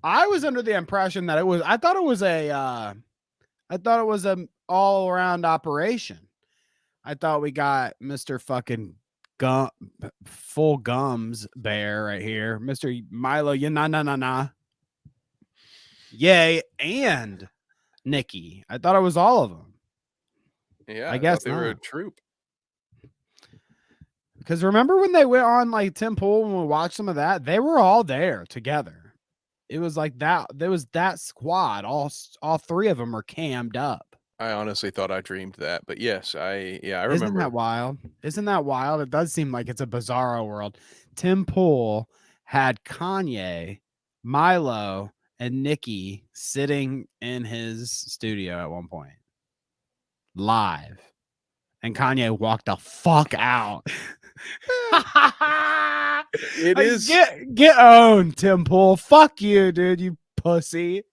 I was under the impression that I thought it was a all around operation. I thought we got Mr. fucking full gums bear right here, Mr. Milo Yiannoapolus. Yay, and Nikki. I thought it was all of them. Yeah, I guess thought they were a not. troop. Because remember when they went on like Tim Pool when we watched some of that? They were all there together. It was like that. There was that squad. All three of them were cammed up. I honestly thought I dreamed that, but yes, I remember. Isn't that wild? Isn't that wild? It does seem like it's a bizarro world. Tim Pool had Kanye, Milo, and Nikki sitting in his studio at one point, live, and Kanye walked the fuck out. It is get owned, Tim Pool. Fuck you, dude. You pussy.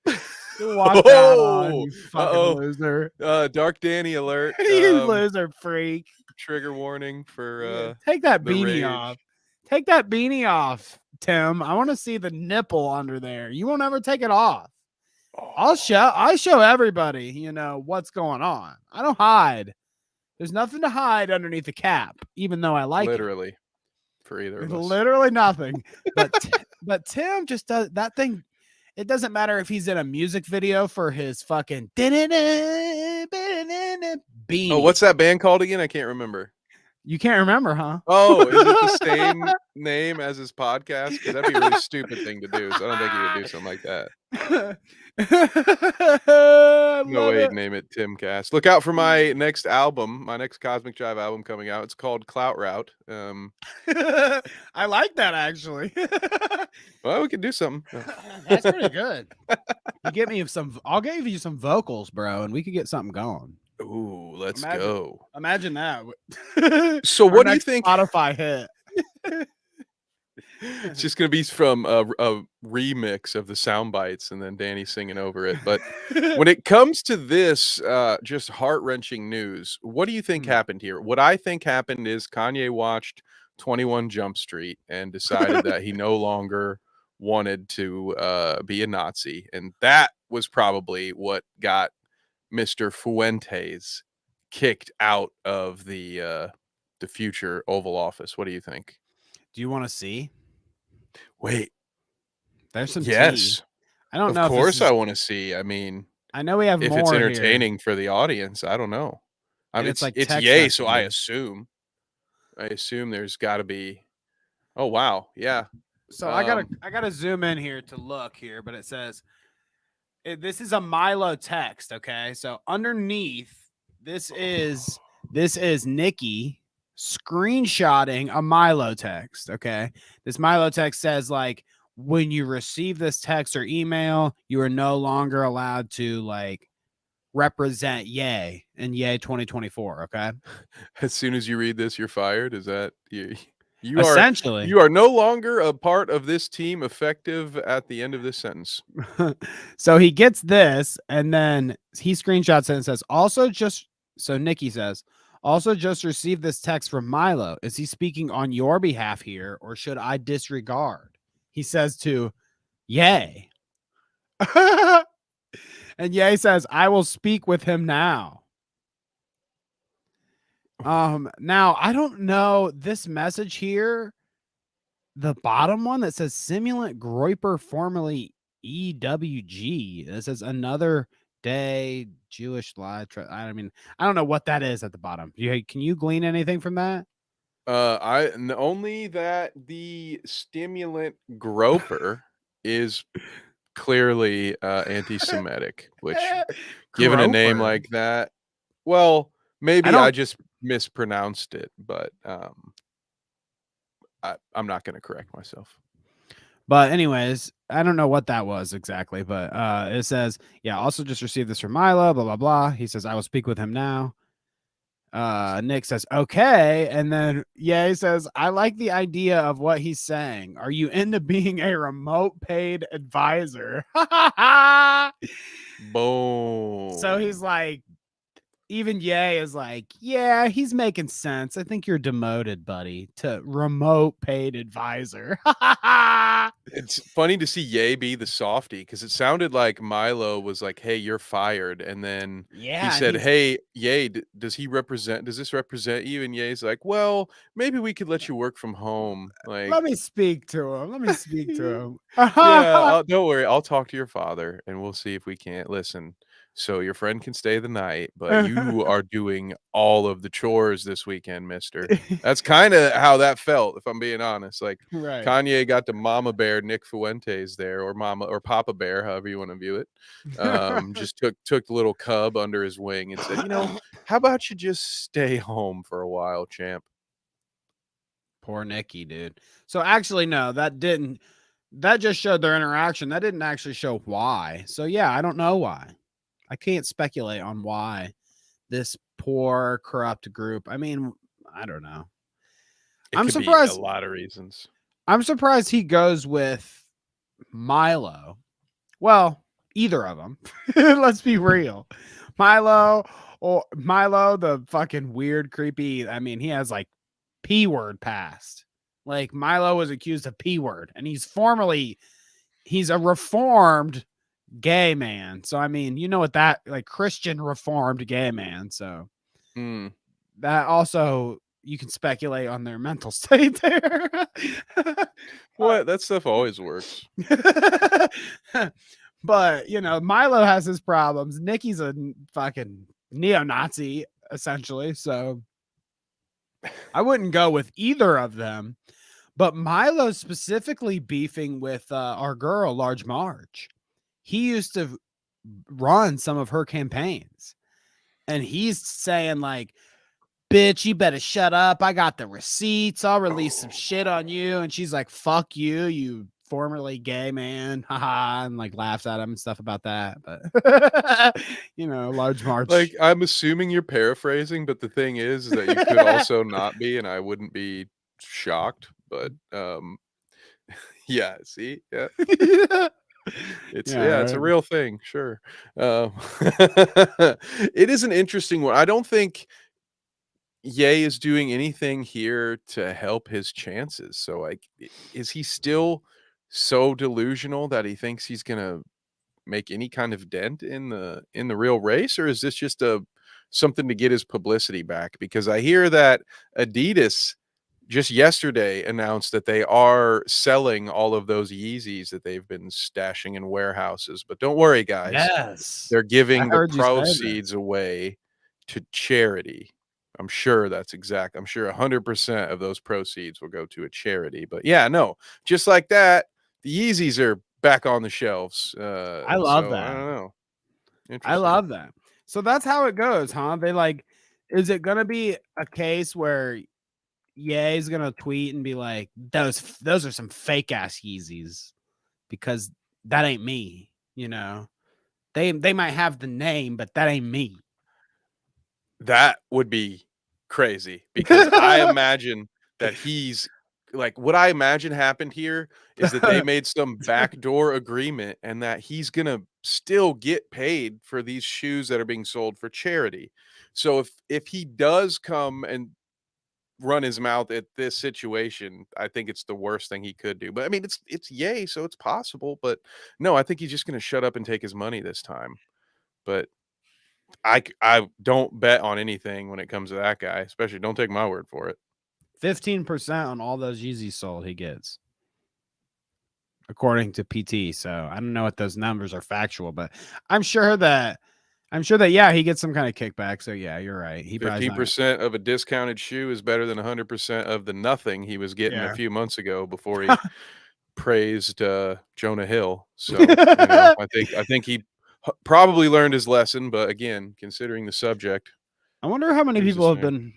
You walked out on, you fucking loser. Dark Danny alert. You loser freak. Trigger warning for take that the beanie rage. off. Take that beanie off, Tim. I want to see the nipple under there. You won't ever take it off. I show everybody, you know, what's going on. I don't hide. There's nothing to hide underneath the cap, even though I like literally it. For either There's of us. literally nothing. But Tim just does that thing. It doesn't matter if he's in a music video for his fucking beanie. Oh, what's that band called again? I can't remember. You can't remember, huh? Oh, is it the same name as his podcast? Because that'd be a really stupid thing to do. So I don't think he would do something like that. No way he'd name it Tim Cast. Look out for my next album, my next Cosmic Drive album coming out. It's called Clout Route. I like that actually. Well, we could do something. That's pretty good. You get me I'll give you some vocals, bro, and we could get something going. Ooh, let's go. Imagine that. So what do you think? Spotify hit. It's just gonna be from a remix of the sound bites and then Danny singing over it. But when it comes to this just heart-wrenching news, what do you think happened here? What I think happened is Kanye watched 21 Jump Street and decided that he no longer wanted to be a Nazi, and that was probably what got Mr. Fuentes kicked out of the future Oval Office. What do you think? Do you want to see? Wait, there's some yes. tea. I don't know. Of course, I want to see. I mean, I know we have if more it's entertaining here. For the audience. I don't know. I mean, it's like it's yay. So I assume there's got to be. Oh wow, yeah. So I gotta zoom in here to look here, but it says this is a Milo text. Okay, so underneath this is Nikki screenshotting a Milo text. Okay, this Milo text says like, when you receive this text or email, you are no longer allowed to like represent Yay in Yay 2024. Okay, as soon as you read this, you're fired. Is that you? You essentially you are no longer a part of this team, effective at the end of this sentence. So he gets this, and then he screenshots it and says, so Nikki says, also just received this text from Milo. Is he speaking on your behalf here, or should I disregard? He says to Yay. And Yay says, I will speak with him now. Now I don't know this message here. The bottom one that says simulant Groiper, formerly EWG. It says another day Jewish lie. I mean, I don't know what that is at the bottom. Can you glean anything from that? Only that the stimulant groper is clearly anti-Semitic, which given a name Groper. like that, well, I maybe I don't. just mispronounced it, but I'm not going to correct myself. But anyways, I don't know what that was exactly, but it says, yeah, also just received this from Milo, blah, blah, blah. He says, I will speak with him now. Nick says, okay. And then, yeah, he says, I like the idea of what he's saying. Are you into being a remote paid advisor? Boom. So he's like, even Ye is like, yeah, he's making sense. I think you're demoted, buddy, to remote paid advisor. It's funny to see Ye be the softy because it sounded like Milo was like, "Hey, you're fired," and then he Yeah, and said, he's "Hey, Ye, does this represent you?" And Ye's like, "Well, maybe we could let you work from home." let Like, me speak to him. Let me speak to him. yeah, don't worry, I'll talk to your father and we'll see if we can't listen. So your friend can stay the night, but you are doing all of the chores this weekend, mister. That's kind of how that felt, if I'm being honest. Like Right. Kanye got the mama bear Nick Fuentes there, or mama or papa bear, however you want to view it. Just took the little cub under his wing and said, how about you just stay home for a while, champ? Poor Nikki, dude. So actually, no, that didn't. That just showed their interaction. That didn't actually show why. So yeah, I don't know why. I can't speculate on why this poor corrupt group. I mean, I don't know. It I'm could be a surprised. lot of reasons. I'm surprised he goes with Milo. Well, either of them. Let's be real. Milo or Milo, the fucking weird, creepy. I mean, he has like P word past. Like Milo was accused of P word, and he's a reformed gay man. So I mean, you know what that like Christian reformed gay man. So Mm. that also you can speculate on their mental state there. What? That stuff always works. But Milo has his problems. Nikki's a fucking neo-Nazi essentially. So I wouldn't go with either of them. But Milo's specifically beefing with our girl, Large Marge. He used to run some of her campaigns. And he's saying, like, bitch, you better shut up. I got the receipts. I'll release some shit on you. And she's like, fuck you, you formerly gay man. Haha. And like laughs at him and stuff about that. But, Large Marge. Like, I'm assuming you're paraphrasing, but the thing is that you could also not be, and I wouldn't be shocked. But yeah, see, yeah. It's it's a right. real thing, sure. It is an interesting one. I don't think Ye is doing anything here to help his chances. So, like, is he still so delusional that he thinks he's gonna make any kind of dent in the real race, or is this just a something to get his publicity back? Because I hear that Adidas just yesterday announced that they are selling all of those Yeezys that they've been stashing in warehouses. But don't worry, guys. Yes. They're I giving the heard you say that. proceeds away to charity. I'm sure 100% of those proceeds will go to a charity. But yeah, no, just like that, the Yeezys are back on the shelves. I love So that. I don't know. I Interesting. love that. So that's how it goes, huh? Is it gonna be a case where Ye's gonna tweet and be like, those are some fake ass Yeezys because that ain't me, They might have the name, but that ain't me. That would be crazy because I imagine that he's like, what I imagine happened here is that they made some backdoor agreement and that he's gonna still get paid for these shoes that are being sold for charity. So if he does come and run his mouth at this situation, I think it's the worst thing he could do. But I mean, it's Ye, so it's possible. But no, I think he's just gonna shut up and take his money this time. But I don't bet on anything when it comes to that guy, especially don't take my word for it. 15% on all those Yeezys sold he gets, according to PT. So I don't know if those numbers are factual, but I'm sure that I'm sure that, yeah, he gets some kind of kickback. So yeah, you're right. He probably 15% of a discounted shoe is better than 100% of the nothing he was getting Yeah. a few months ago before he praised Jonah Hill. So, you know, I think he probably learned his lesson, but again, considering the subject, I wonder how many who's to people have say? been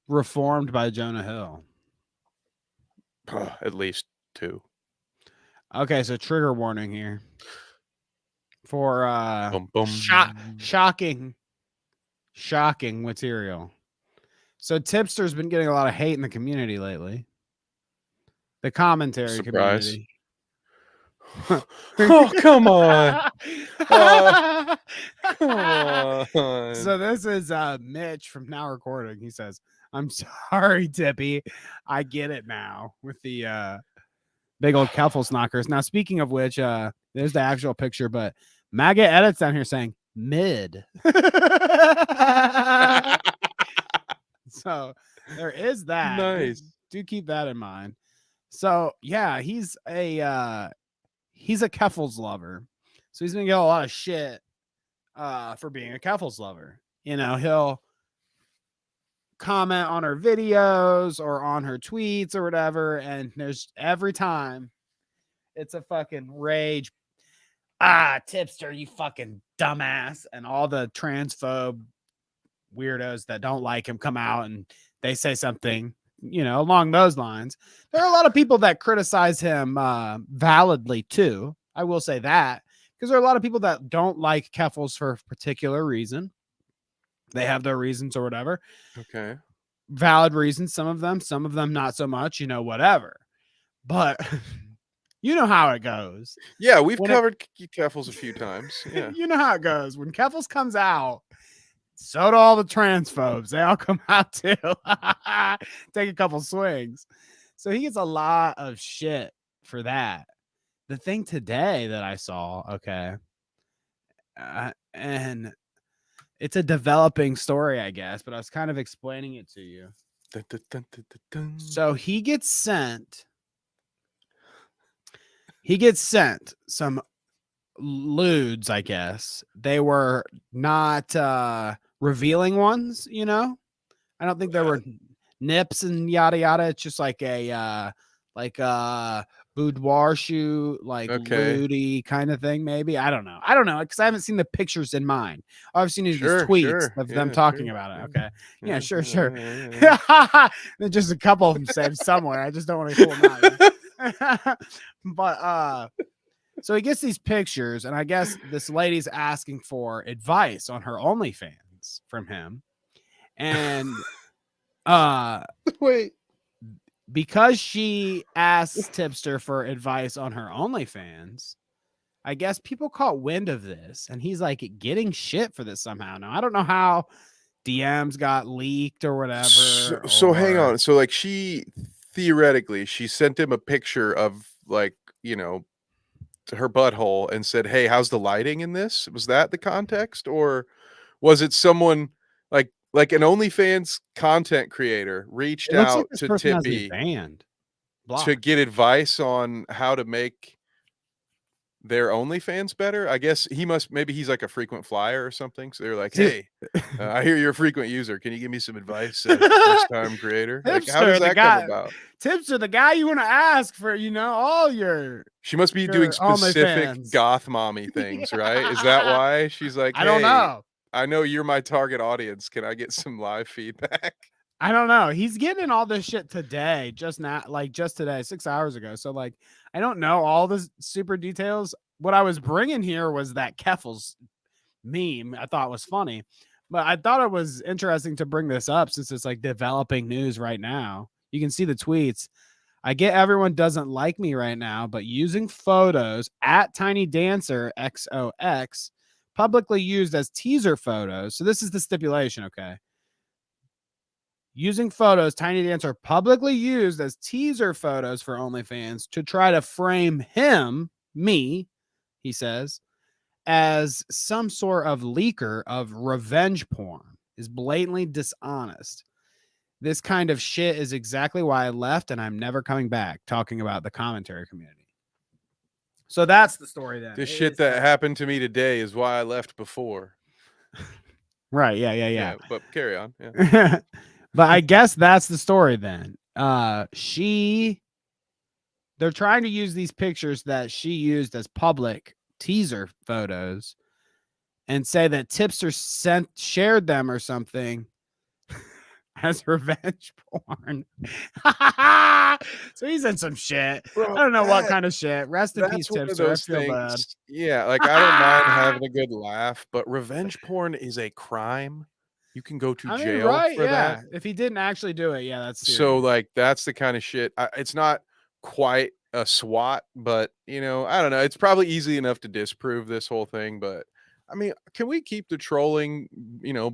reformed by Jonah Hill. At least 2. Okay, so trigger warning here for Bum, bum. shocking material. So Tipster's been getting a lot of hate in the community lately. The commentary Surprise. community. Oh, come on. Come on. So this is Mitch from Now Recording. He says, "I'm sorry, Tippy. I get it now with the big old Keffals knockers." Now, speaking of which, there's the actual picture, but Maggot edits down here saying mid. So there is that. Nice. Do keep that in mind. So yeah, he's a Keffals lover. So he's gonna get a lot of shit for being a Keffals lover. You know, he'll comment on her videos or on her tweets or whatever, and there's every time it's a fucking rage. Tipster, you fucking dumbass, and all the transphobe weirdos that don't like him come out and they say something, you know, along those lines. There are a lot of people that criticize him validly too. I will say that, because there are a lot of people that don't like Keffals for a particular reason. They have their reasons or whatever. Okay. Valid reasons, some of them not so much, you know, whatever. But you know how it goes. Yeah, we've covered Keffals a few times. Yeah. You know how it goes. When Keffals comes out, so do all the transphobes. They all come out too. Take a couple swings. So he gets a lot of shit for that. The thing today that I saw, okay, and it's a developing story, I guess, but I was kind of explaining it to you. Dun, dun, dun, dun, dun, dun. So he gets sent some lewds, I guess. They were not revealing ones, you know. I don't think there were nips and yada yada. It's just like a boudoir shoe, like Okay. lewdy kind of thing, maybe. I don't know because I haven't seen the pictures in mine. All I've seen is these tweets of them talking about it. Okay, yeah, sure. There's just a couple of them saved somewhere. I just don't want to pull them out. But so he gets these pictures, and I guess this lady's asking for advice on her OnlyFans from him. And Wait. because she asked Tipster for advice on her OnlyFans, I guess people caught wind of this, and he's like getting shit for this somehow. Now, I don't know how DMs got leaked or whatever. So hang on. So like she sent him a picture of, like, you know, her butthole and said, "Hey, how's the lighting in this?" Was that the context, or was it someone like an OnlyFans content creator reached out like to Tippy to get advice on how to make their OnlyFans better? I guess maybe he's like a frequent flyer or something. So they're like, "Hey, I hear you're a frequent user. Can you give me some advice as a first-time creator?" Like, how does that come about? Tipster, the guy you want to ask for, you know, all your. She must be doing specific goth mommy things, right? Is that why she's like, "Hey, I don't know. I know you're my target audience. Can I get some live feedback?" I don't know. He's getting all this shit today, just today, 6 hours ago. So like, I don't know all the super details. What I was bringing here was that Keffals meme. I thought was funny, but I thought it was interesting to bring this up since it's like developing news right now. You can see the tweets. I get everyone doesn't like me right now, but using photos at Tiny Dancer XOX publicly used as teaser photos. So this is the stipulation, okay? Using photos, Tiny Dancer publicly used as teaser photos for OnlyFans to try to frame me, he says, as some sort of leaker of revenge porn is blatantly dishonest. This kind of shit is exactly why I left, and I'm never coming back, talking about the commentary community. So that's the story then. This shit that happened to me today is why I left before. Right. Yeah. But carry on. Yeah. But I guess that's the story then. They're trying to use these pictures that she used as public teaser photos and say that Tipster shared them or something as revenge porn. So he's in some shit. Bro, I don't know what kind of shit. Rest in peace, that's one of Tipster. I those feel bad. things. Yeah, like I don't mind having a good laugh, but revenge porn is a crime. You can go to jail right? for that. If he didn't actually do it, yeah, that's serious. So like that's the kind of shit. It's not quite a SWAT, but I don't know. It's probably easy enough to disprove this whole thing, but I mean, can we keep the trolling,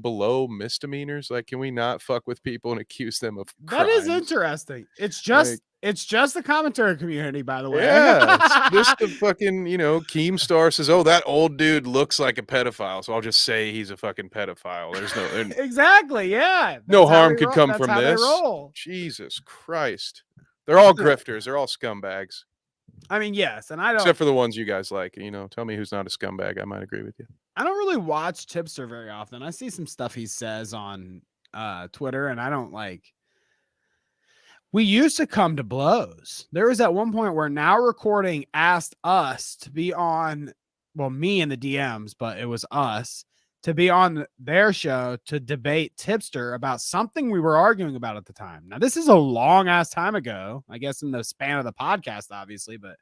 below misdemeanors? Like, can we not fuck with people and accuse them of crimes? That is interesting. It's just the commentary community, by the way. Yeah, it's just the fucking, Keemstar says, "Oh, that old dude looks like a pedophile," so I'll just say he's a fucking pedophile. There's no exactly, yeah. No harm could come from this. They roll. Jesus Christ, they're all grifters. They're all scumbags. I mean, yes, and I don't. Except for the ones you guys like. Tell me who's not a scumbag. I might agree with you. I don't really watch Tipster very often. I see some stuff he says on Twitter, and I don't like. We used to come to blows. There was at one point where Now Recording asked us to be on, well, me in the DMs, but it was us to be on their show to debate Tipster about something we were arguing about at the time. Now, this is a long ass time ago, I guess in the span of the podcast, obviously, but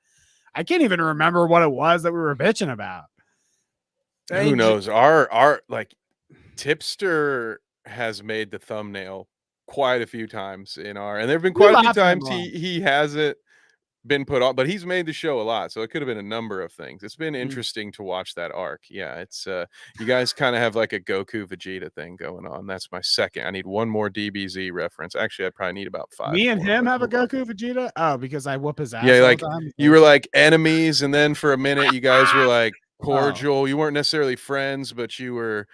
I can't even remember what it was that we were bitching about. Who knows? Our like Tipster has made the thumbnail quite a few times and there have been quite a few times he hasn't been put on, but he's made the show a lot, so it could have been a number of things. It's been interesting to watch that arc. Yeah, it's you guys kind of have like a Goku Vegeta thing going on. That's my second. I need one more DBZ reference. Actually, I probably need about 5. Me and him have a Goku Vegeta? Oh, because I whoop his ass. Yeah, like you were like enemies, and then for a minute you guys were like cordial. You weren't necessarily friends, but you were,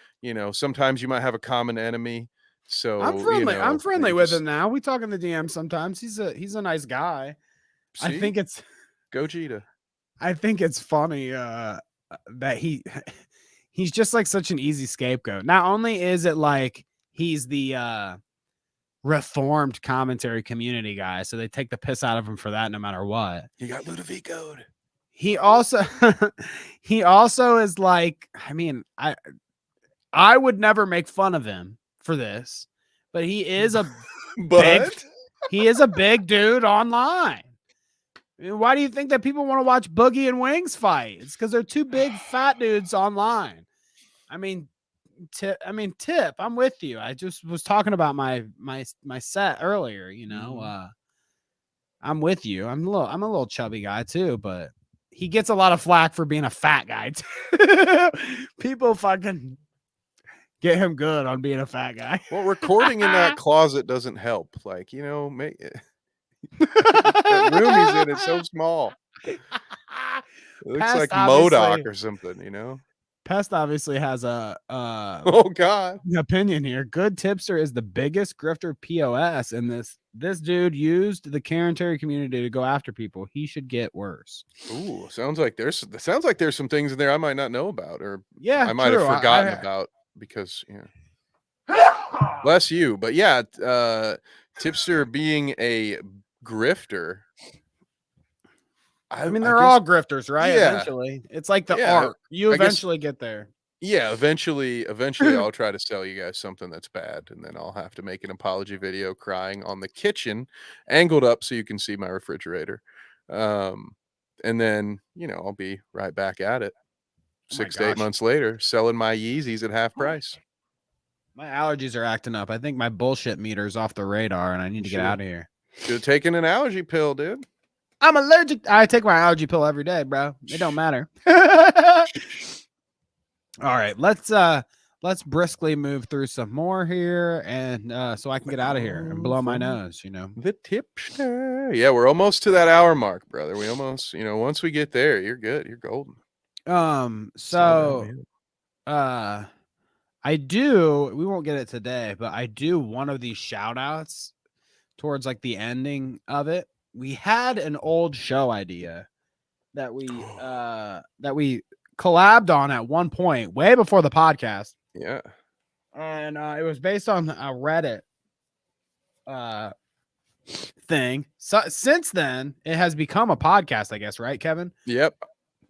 sometimes you might have a common enemy. So I'm friendly. I'm friendly with him now. We talk in the DM sometimes. He's a nice guy. See? I think it's Gogeta. I think it's funny that he's just like such an easy scapegoat. Not only is it like he's the reformed commentary community guy, so they take the piss out of him for that no matter what. He got Ludovico'd. He also is like, I mean, I would never make fun of him for this, but he is a big dude online. I mean, why do you think that people want to watch Boogie and Wings fight? It's because they're two big fat dudes online. I mean, Tip, I'm with you. I just was talking about my set earlier. I'm with you. I'm a little chubby guy too, but he gets a lot of flack for being a fat guy too. People fucking get him good on being a fat guy. Well, recording in that closet doesn't help. Like, make it. The room he's in is so small. It looks like MODOK or something, Pest obviously has a oh god opinion here. Good Tipster is the biggest grifter POS, and this dude used the commentary community to go after people. He should get worse. Ooh, sounds like there's some things in there I might not know about, or I might have forgotten about because bless you. But yeah, Tipster being a grifter. I mean, they're all grifters, right? Yeah. Eventually, it's like the arc. You eventually get there. Yeah, eventually, I'll try to sell you guys something that's bad, and then I'll have to make an apology video crying on the kitchen, angled up so you can see my refrigerator. And then I'll be right back at it 6 to 8 months later, selling my Yeezys at half price. My allergies are acting up. I think my bullshit meter is off the radar, and I need to get out of here. Should have taken an allergy pill, dude. I'm allergic. I take my allergy pill every day, bro. It don't matter. All right, let's briskly move through some more here, and so I can get out of here and blow my nose. The Tipster. Yeah, we're almost to that hour mark, brother. We almost, once we get there, you're good. You're golden. So, I do. We won't get it today, but I do one of these shout outs towards like the ending of it. We had an old show idea that we collabed on at one point, way before the podcast. Yeah. And it was based on a Reddit thing. So since then, it has become a podcast, I guess, right, Kevin? Yep.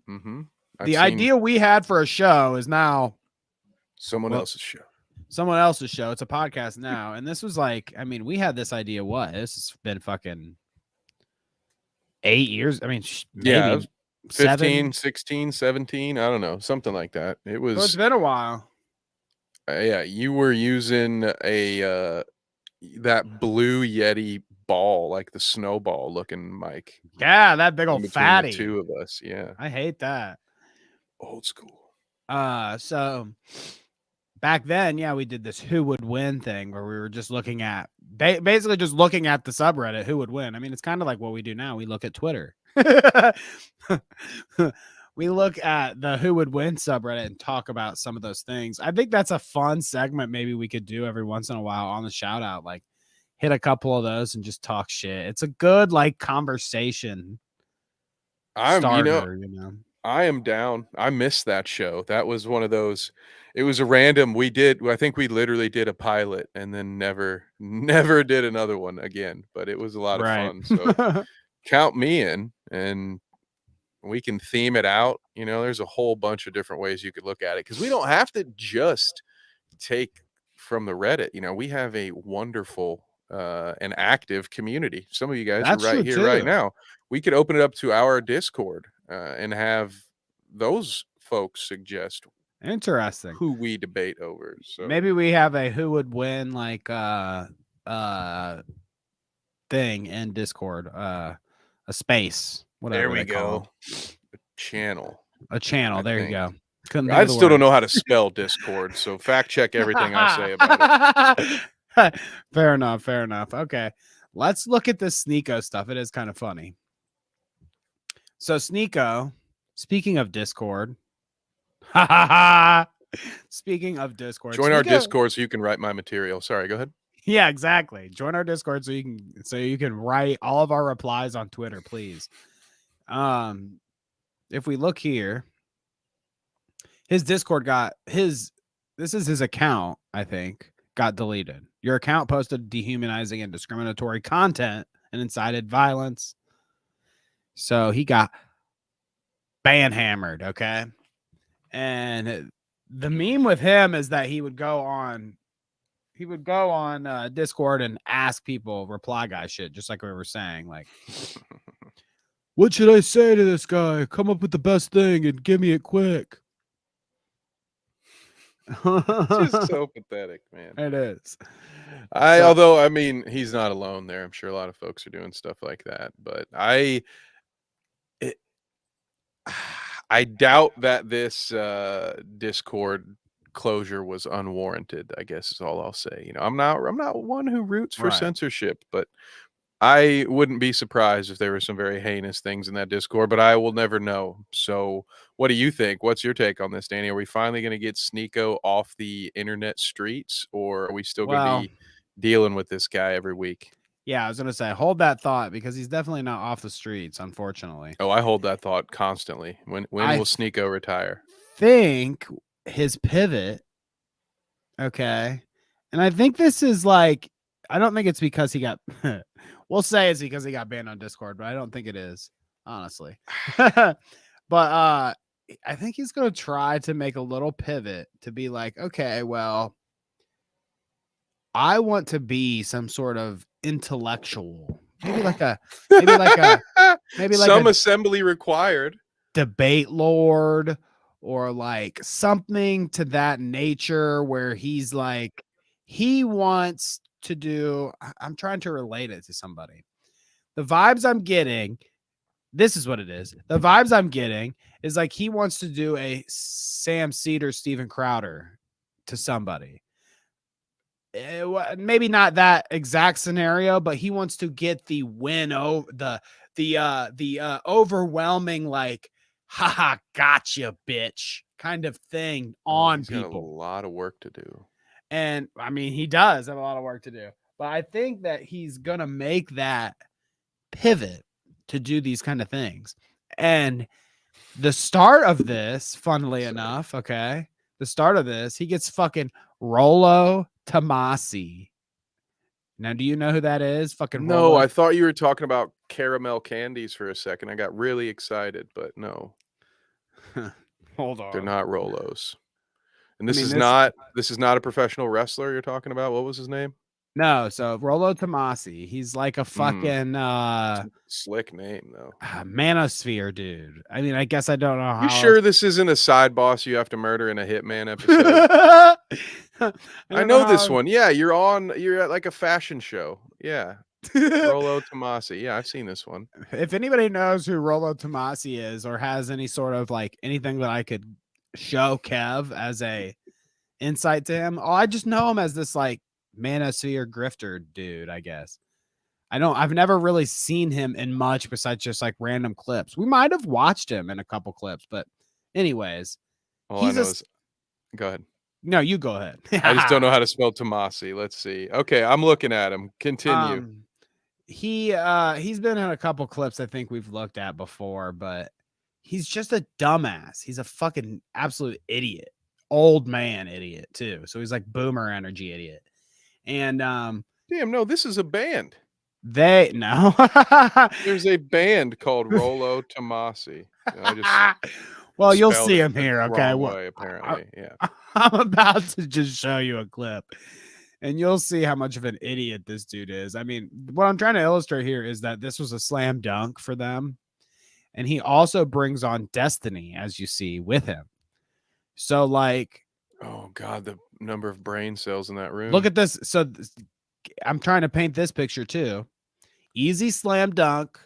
Mm-hmm. The idea we had for a show is now someone else's show. Someone else's show. It's a podcast now. And this was like, I mean, we had this idea. What? This has been fucking 8 years. I mean, maybe 15, 16, 17. I don't know. Something like that. It was. So it's been a while. Yeah. You were using that blue Yeti ball, like the snowball looking mic. Yeah. That big old fatty. The two of us. Yeah. I hate that. Old school. So back then, yeah, we did this who would win thing where we were just looking at basically just looking at the subreddit who would win. I mean, it's kind of like what we do now. We look at Twitter. We look at the who would win subreddit and talk about some of those things. I think that's a fun segment maybe we could do every once in a while on the shout out, like hit a couple of those and just talk shit. It's a good like conversation starter, you know. I am down. I missed that show. That was one of those. It was a random. I think we literally did a pilot and then never did another one again. But it was a lot of fun. So count me in, and we can theme it out. You know, there's a whole bunch of different ways you could look at it because we don't have to just take from the Reddit. You know, we have a wonderful and active community. Some of you guys are right here, right now. We could open it up to our Discord and have those folks suggest who we debate over. So maybe we have a who would win like thing in Discord, a space, whatever. There we go. A channel. There you go. I still don't know how to spell Discord, so fact check everything I say about it. Fair enough. Okay, let's look at this Sneako stuff. It is kind of funny. So Sneako, speaking of Discord, speaking of Discord, join our Discord so you can write my material. Sorry, go ahead. Yeah, exactly. Join our Discord so you can write all of our replies on Twitter, please. If we look here, his Discord this is his account, I think, got deleted. Your account posted dehumanizing and discriminatory content and incited violence. So he got ban-hammered, okay? And the meme with him is that he would go on Discord and ask people reply guy shit, just like we were saying, like, what should I say to this guy? Come up with the best thing and give me it quick. It's just so pathetic, man. It is. Although, I mean, he's not alone there. I'm sure a lot of folks are doing stuff like that, but I doubt that this Discord closure was unwarranted, I guess is all I'll say. You know, I'm not one who roots for censorship, but I wouldn't be surprised if there were some very heinous things in that Discord, but I will never know. So what do you think? What's your take on this, Danny? Are we finally going to get Sneako off the internet streets, or are we still going to be dealing with this guy every week? Yeah, I was going to say, hold that thought, because he's definitely not off the streets, unfortunately. Oh, I hold that thought constantly. When will Sneako retire? Think his pivot. Okay. And I think this is like, I don't think it's because he got, we'll say it's because he got banned on Discord, but I don't think it is, honestly. But I think he's going to try to make a little pivot to be like, okay, well, I want to be some sort of intellectual, maybe like some assembly required debate lord, or like something to that nature, where he's like, he wants to do, I'm trying to relate it to somebody. The vibes I'm getting, this is what it is. The vibes I'm getting is like he wants to do a Sam Cedar, Steven Crowder to somebody. Maybe not that exact scenario, but he wants to get the win over the overwhelming, like, haha, gotcha, bitch, kind of thing on people. Got a lot of work to do. And I mean, he does have a lot of work to do, but I think that he's going to make that pivot to do these kind of things. And the start of this, funnily enough, okay, the start of this, he gets fucking Rollo Tomasi. Now, do you know who that is? Fucking No, Rollo. I thought you were talking about caramel candies for a second. I got really excited, but no, Hold on. they're not Rolos. And I this mean, is this- not a professional wrestler you're talking about. What was his name? No, so Rollo Tomasi, he's like a fucking Slick name though. manosphere dude. I mean, I guess I don't know how. You sure this isn't a side boss you have to murder in a Hitman episode? I know this one. Yeah, you're at like a fashion show. Yeah. Rollo Tomasi. Yeah, I've seen this one. If anybody knows who Rollo Tomasi is or has any sort of like anything that I could show Kev as a insight to him, I just know him as this like manosphere grifter dude, I guess. I've never really seen him in much besides just like random clips. We might have watched him in a couple clips, but anyways, All I know is go ahead. No, you go ahead. I just don't know how to spell Tomasi. Let's see. Okay, I'm looking at him. Continue. He's been in a couple clips I think we've looked at before, but he's just a dumbass. He's a fucking absolute idiot. Old man idiot too. So he's like boomer energy idiot. And damn, no, this is a band. There's a band called Rollo Tomasi. Well, you'll see him here. Okay. Way, apparently. Yeah. I'm about to just show you a clip and you'll see how much of an idiot this dude is. I mean, what I'm trying to illustrate here is that this was a slam dunk for them. And he also brings on Destiny, as you see, with him. So, like, oh God, the number of brain cells in that room. Look at this. So I'm trying to paint this picture too. Easy slam dunk.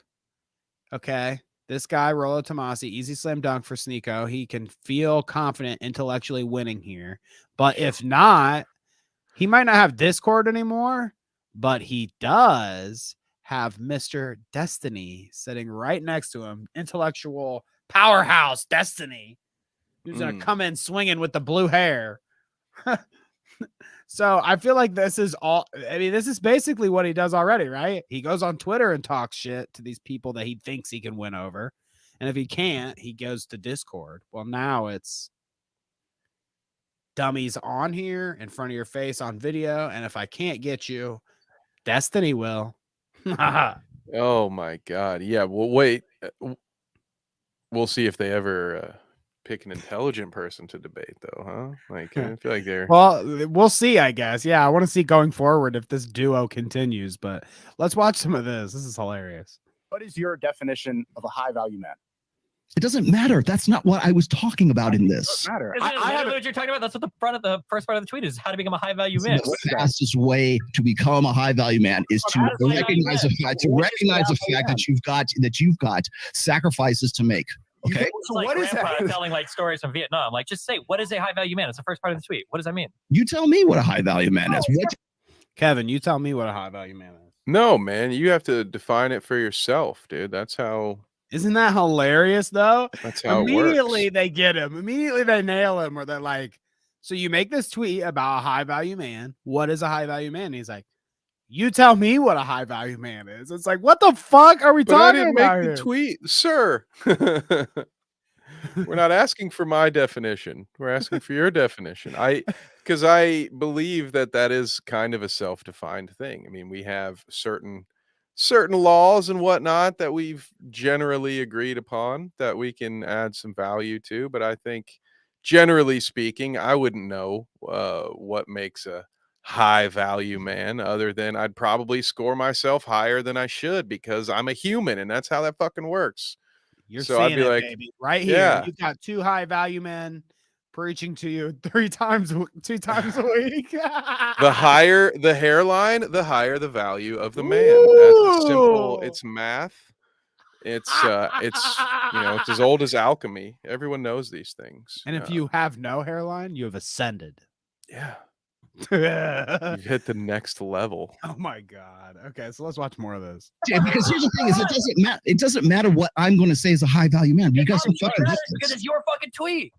Okay. This guy, Rollo Tomasi, easy slam dunk for Sneako. He can feel confident intellectually winning here. But if not, he might not have Discord anymore, but he does have Mr. Destiny sitting right next to him. Intellectual powerhouse Destiny. Who's going to come in swinging with the blue hair. So I feel like this is all. I mean, this is basically what he does already, right? He goes on Twitter and talks shit to these people that he thinks he can win over. And if he can't, he goes to Discord. Well, now it's dummies on here in front of your face on video. And if I can't get you, Destiny will. Oh my God. Yeah. Well, wait. We'll see if they ever pick an intelligent person to debate, though, huh? Like, I feel like they're. Well, we'll see, I guess. Yeah, I want to see going forward if this duo continues, but let's watch some of this. This is hilarious. What is your definition of a high value man? It doesn't matter. That's not what I was talking about in this. It doesn't matter. I know what you're talking about. That's what the first part of the tweet is: how to become a high value man. The fastest way to become a high value man is to recognize the fact that you've got sacrifices to make. Okay. So like what is that? Telling like stories from Vietnam. Like, just say, what is a high value man? It's the first part of the tweet. What does that mean? You tell me what a high value man is. What? Kevin, you tell me what a high value man is. No, man, you have to define it for yourself, dude. That's how. Isn't that hilarious though? That's how immediately it works. They get him. Immediately they nail him, or they're like, so you make this tweet about a high value man. What is a high value man? And he's like, you tell me what a high value man is. It's like, what the fuck are we talking I didn't about make here? the tweet, sir. We're not asking for my definition. We're asking for your definition. Because I believe that is kind of a self-defined thing. I mean, we have certain laws and whatnot that we've generally agreed upon that we can add some value to. But I think, generally speaking, I wouldn't know what makes a high value man other than I'd probably score myself higher than I should because I'm a human and that's how that fucking works. You're so seeing I'd be it, like, baby. Right here. Yeah. You've got two high value men preaching to you 2 times a week. The higher the hairline, the higher the value of the man. That's simple. It's math. It's it's as old as alchemy. Everyone knows these things. And if you have no hairline, you have ascended. Yeah. Oh You've hit the next level. my God. Okay, so let's watch more of this. Because here's the thing: is it doesn't matter what I'm going to say as a high value man. You guys are fucking. Because it's your fucking tweet.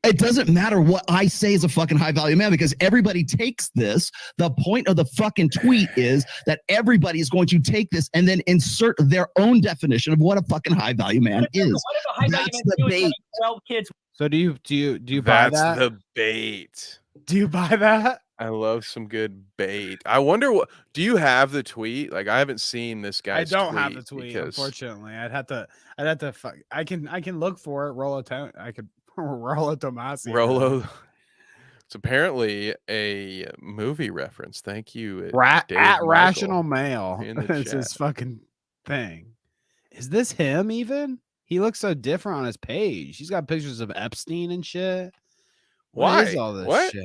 It doesn't matter what I say as a fucking high value man because everybody takes this. The point of the fucking tweet is that everybody is going to take this and then insert their own definition of what a fucking high value man is. What if a high value That's man the bait. 12 kids? So do you buy That's that? the bait. Do you buy that? I love some good bait. I wonder what. Do you have the tweet? Like I haven't seen this I guy's. don't have the tweet, because unfortunately. I'd have to. I can look for it. I could Rollo Tomasi. Rolo. It's apparently a movie reference. Thank you, Dave At Michael, Rational Mail in the is his chat. fucking thing. Is this him even? He looks so different on his page. He's got pictures of Epstein and shit. What is Why? all this What? shit?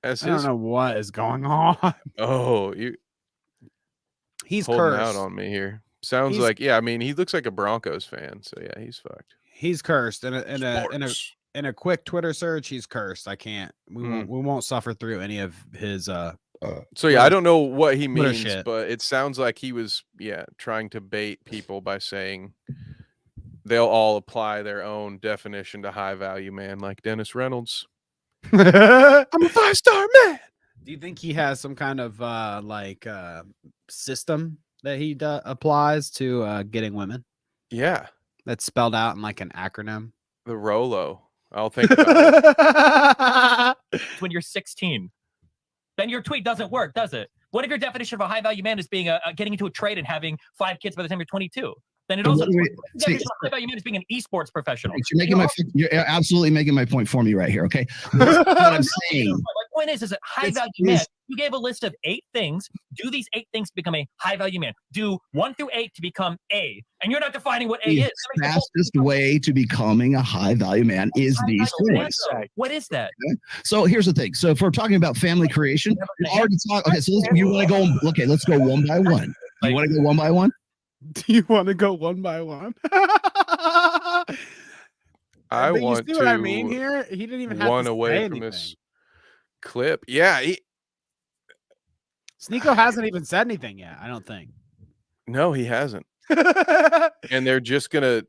As I don't his. know what is going on. Oh, you He's holding cursed. out on me here. Sounds He's- like, yeah. I mean, he looks like a Broncos fan. So yeah, he's fucked. He's cursed in Sports. a quick Twitter search. He's cursed. I can't. We Mm. won't suffer through any of his So yeah, I don't know what he Twitter means, shit. but it sounds like he was trying to bait people by saying they'll all apply their own definition to high value man, like Dennis Reynolds. I'm I'm a 5-star man. Do you think he has some kind of system that he applies to getting women Yeah, that's spelled out in like an acronym? the Rolo. I'll think about it. When you're 16, then your tweet doesn't work, does it? What if your definition of a high value man is being getting into a trade and having 5 kids by the time you're 22? Then it also definition of high value man is being an esports professional. You're absolutely making my point for me right here. Okay, what I'm saying. My point is that high value man. You gave a list of 8 things. Do these 8 things to become a high value man? Do 1 through 8 to become A, and you're not defining what A The is. fastest way to becoming a high value man is these things. What is that? So here's the thing. So if we're talking about family creation, we already talked. Okay, so you want to go? Okay, let's go one by one. You want to go one by one? Do you want to go one by one? I But want you see to what I mean here? He didn't even have one to away say from anything. this clip. Yeah, Sneako hasn't even said anything yet, I don't think. no, he hasn't. And they're just gonna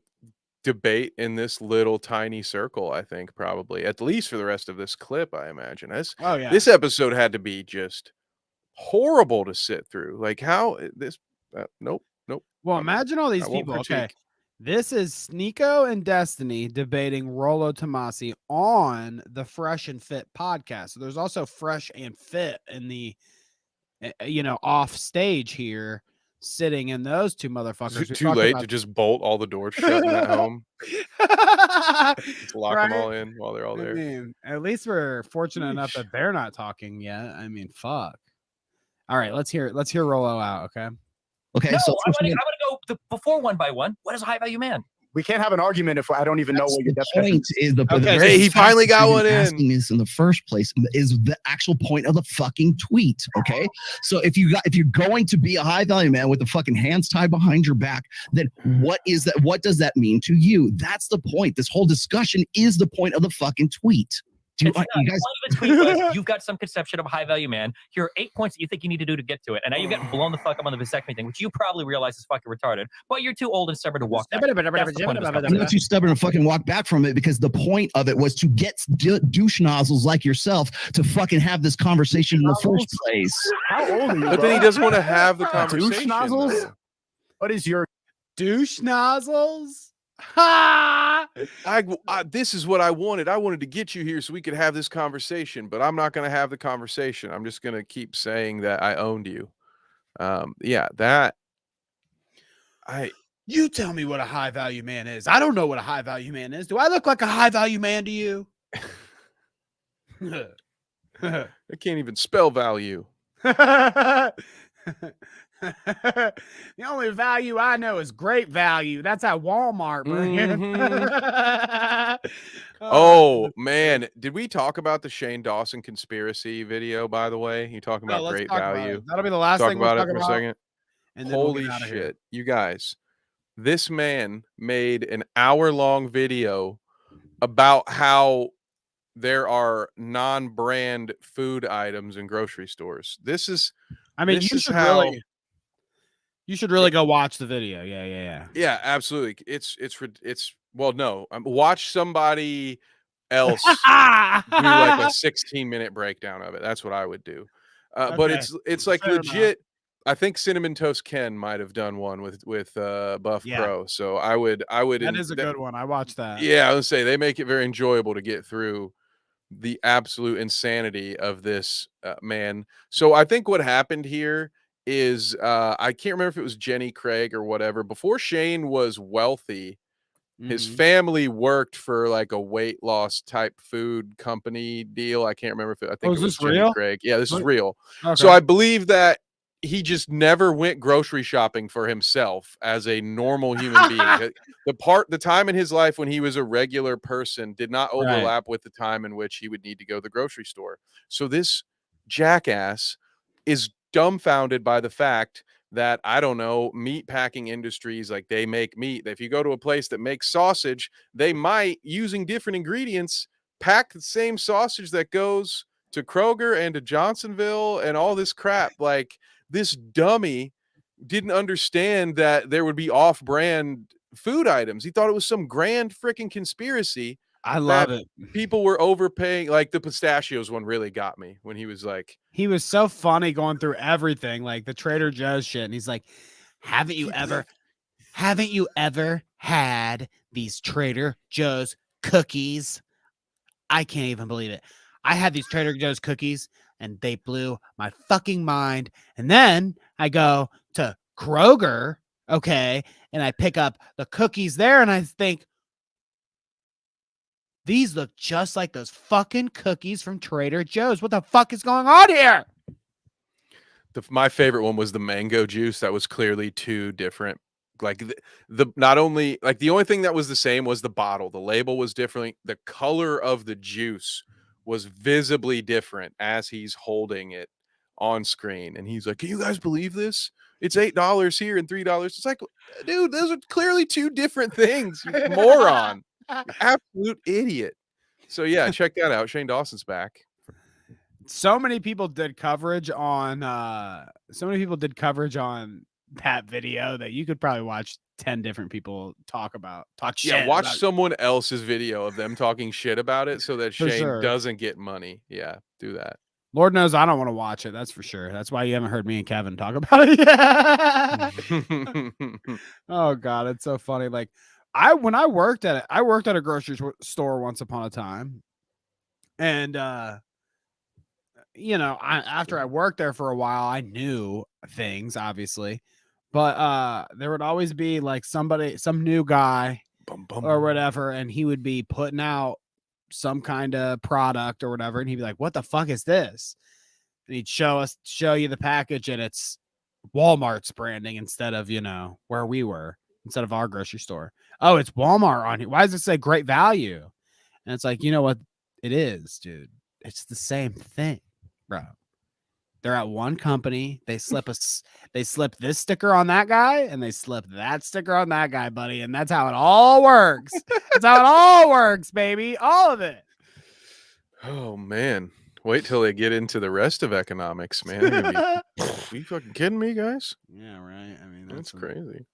debate in this little tiny circle, I think, probably, at least for the rest of this clip, I imagine. Oh yeah. This episode had to be just horrible to sit through. Like how this nope. Well, imagine all these I won't people. Okay. critique. This is Sneako and Destiny debating Rollo Tomasi on the Fresh and Fit podcast. So there's also Fresh and Fit in the off stage here, sitting in those two motherfuckers. Too late to just bolt all the doors shut in that home. Just lock them all in while they're all there. I mean, at least we're fortunate enough that they're not talking yet. I mean, fuck. All right, let's hear Rollo out, okay? Okay, No, so I want to go before one by one. What is a high value man? We can't have an argument if I don't even know what your the definition point is Okay, hey, he finally got one in. Asking this in the first place is the actual point of the fucking tweet. Okay, so if you're going to be a high value man with the fucking hands tied behind your back, then what is that? What does that mean to you? That's the point. This whole discussion is the point of the fucking tweet. You guys, one of the tweet was, you've got some conception of a high value man. Here are 8 points that you think you need to do to get to it. And now you're getting blown the fuck up on the vasectomy thing, which you probably realize is fucking retarded. But you're too old and stubborn to walk back. That's the point of this I'm not too stubborn to fucking walk back from it, because the point of it was to get douche nozzles like yourself to fucking have this conversation in the first place. How old are you? But then he doesn't want to have the conversation. Douche nozzles? though. What is your Douche nozzles? Ha! This is what I wanted. I wanted to get you here so we could have this conversation, but I'm not going to have the conversation. I'm just going to keep saying that I owned you. You tell me what a high value man is. I don't know what a high value man is. Do I look like a high value man to you? I can't even spell value. The only value I know is great value. That's at Walmart, man. Oh man, did we talk about the Shane Dawson conspiracy video? By the way, you talking No, about let's great talk about value? it. That'll be the last Talk thing we'll about talk it for a about. second. And then we'll Holy get outta here. shit, you guys! This man made an hour-long video about how there are non-brand food items in grocery stores. I mean, this you is should how- really go watch the video. Yeah. Yeah, absolutely. It's well, no. Watch somebody else do like a 16-minute breakdown of it. That's what I would do. But Okay. it's like Fair legit. I think Cinnamon Toast Ken might have done one with Buff Yeah. Pro. So I would That is a good one. I watched that. Yeah, I would say they make it very enjoyable to get through the absolute insanity of this man. So I think what happened here is I can't remember if it was Jenny Craig or whatever. Before Shane was wealthy, his Mhm. family worked for like a weight loss type food company deal. I can't remember if I think is it was this Jenny real? Craig. Yeah, this is What? real. Okay. So I believe that he just never went grocery shopping for himself as a normal human being. The time in his life when he was a regular person did not Right. overlap with the time in which he would need to go to the grocery store. So this jackass is dumbfounded by the fact that, I don't know, meat packing industries, like they make meat. If you go to a place that makes sausage, they might, using different ingredients, pack the same sausage that goes to Kroger and to Johnsonville and all this crap. Like, this dummy didn't understand that there would be off-brand food items. He thought it was some grand freaking conspiracy. I love it. People were overpaying. Like the pistachios one really got me when he was like, He was so funny going through everything, like the Trader Joe's shit. And he's like, haven't you ever had these Trader Joe's cookies? I can't even believe it. I had these Trader Joe's cookies and they blew my fucking mind. And then I go to Kroger, okay, and I pick up the cookies there and I think, these look just like those fucking cookies from Trader Joe's. What the fuck is going on here? my favorite one was the mango juice. That was clearly two different. Like the not only, like, the only thing that was the same was the bottle. The label was different. The color of the juice was visibly different as he's holding it on screen. And he's like, "Can you guys believe this? It's $8 here and $3." It's like, dude, those are clearly two different things. You moron. You absolute idiot. So yeah, check that out. Shane Dawson's back. So many people did coverage on that video that you could probably watch 10 different people talk shit. Yeah, watch about it. someone else's video of them talking shit about it so that For Shane sure. doesn't get money. Yeah, do that. Lord knows I don't want to watch it. That's for sure. That's why you haven't heard me and Kevin talk about it yet. Oh God, it's so funny. Like I worked at a grocery store once upon a time, and after I worked there for a while, I knew things obviously, but there would always be like some new guy or whatever, and he would be putting out some kind of product or whatever, and he'd be like, "What the fuck is this?" And he'd show you the package, and it's Walmart's branding instead of where we were, instead of our grocery store. Oh, it's Walmart on here. Why does it say great value? And it's like, you know what it is, dude? It's the same thing, bro. They're at one company. They slip this sticker on that guy, and they slip that sticker on that guy, buddy. And that's how it all works. That's how it all works, baby. All of it. Oh man. Wait till they get into the rest of economics, man. Are you fucking kidding me, guys? Yeah, right. I mean, That's crazy.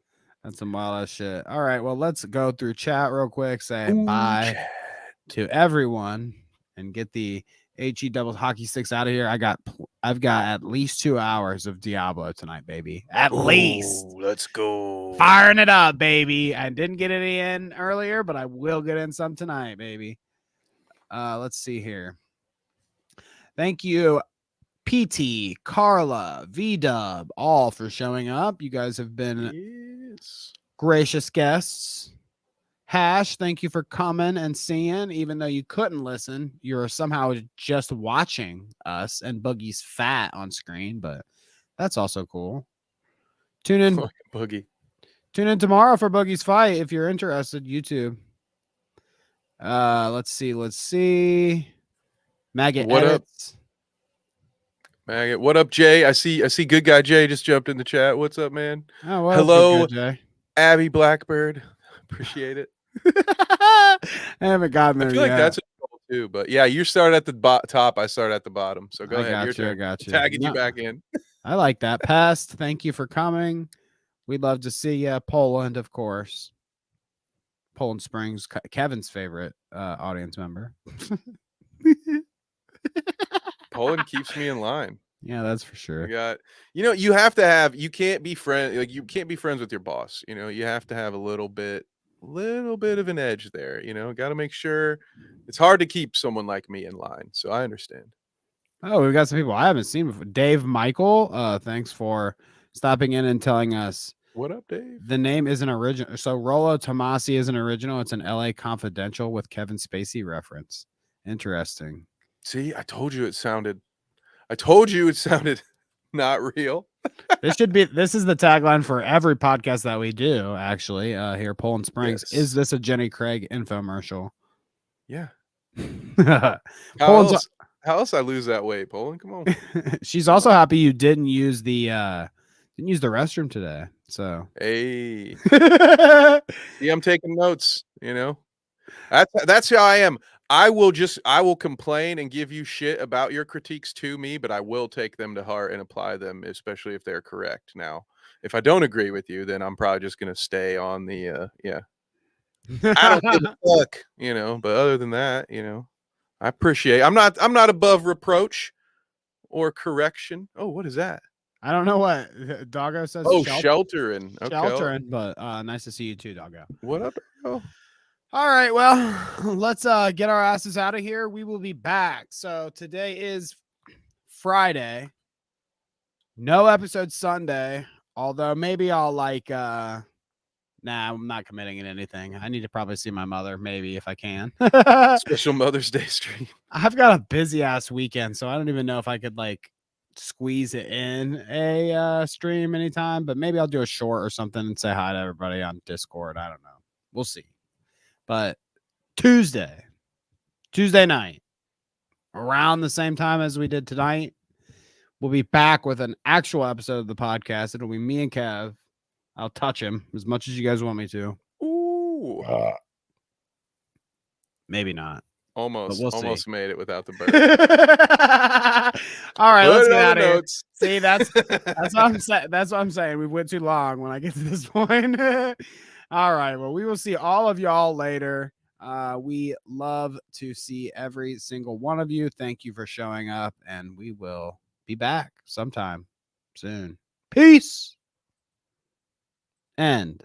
That's some wild ass shit. All right, well, let's go through chat real quick. Say bye to everyone and get the HE doubles hockey sticks out of here. I've got at least 2 hours of Diablo tonight, baby. At least. Let's go. Firing it up, baby. I didn't get any in earlier, but I will get in some tonight, baby. Let's see here. Thank you, PT, Carla, V-Dub, all for showing up. You guys have been gracious guests. Hash, thank you for coming and seeing. Even though you couldn't listen, you're somehow just watching us and Boogie's fat on screen, but that's also cool. Tune in, Boogie. Tune in tomorrow for Boogie's fight if you're interested. YouTube. Let's see. Maggot What edits. up? Maggot. What up, Jay? I see good guy Jay just jumped in the chat. What's up, man? Oh, well, hello, Jay. Abby Blackbird. Appreciate it. I haven't gotten there I feel like yet. that's a goal too, but yeah, you start at the top. I start at the bottom. So go ahead. Your turn. I got you. Tagging you back in. I like that. Pest, thank you for coming. We'd love to see you. Poland, of course. Poland Springs, Kevin's favorite audience member. Poland keeps me in line. Yeah, that's for You sure. got, you have to have. You can't be you can't be friends with your boss. You have to have a little bit of an edge there. Got to make sure. It's hard to keep someone like me in line, so I understand. Oh, we've got some people I haven't seen before. Dave Michael, thanks for stopping in and telling us What up, Dave? the name isn't original. So Rollo Tomasi isn't original. It's an LA Confidential with Kevin Spacey reference. Interesting. See, I told you it sounded not real. This is the tagline for every podcast that we do, actually, here, Poland Springs. Yes. Is this a Jenny Craig infomercial? Yeah. Poland's, How else I lose that weight, Poland? Come on. she's also happy you didn't use the restroom today. So Hey. See, I'm taking notes, That's how I am. I will complain and give you shit about your critiques to me, but I will take them to heart and apply them, especially if they're correct. Now, if I don't agree with you, then I'm probably just gonna stay on the I don't give a fuck, but other than that, I appreciate I'm not above reproach or correction. Oh, what is that? I don't know what Doggo says. Oh, sheltering. Okay. Sheltering, but nice to see you too, Doggo. What up, bro? All right, well, let's get our asses out of here. We will be back. So today is Friday. No episode Sunday, although maybe I'll nah, I'm not committing to anything. I need to probably see my mother, maybe, if I can. Special Mother's Day stream. I've got a busy ass weekend, so I don't even know if I could squeeze it in a stream anytime, but maybe I'll do a short or something and say hi to everybody on Discord. I don't know. We'll see. But Tuesday night, around the same time as we did tonight, we'll be back with an actual episode of the podcast. It'll be me and Kev. I'll touch him as much as you guys want me to. Ooh. Maybe not. Almost made it without the bird. All right, let's get out of here. Notes. See, that's what I'm saying. That's what I'm saying. We went too long when I get to this point. All right. Well, we will see all of y'all later. We love to see every single one of you. Thank you for showing up, and we will be back sometime soon. Peace. End.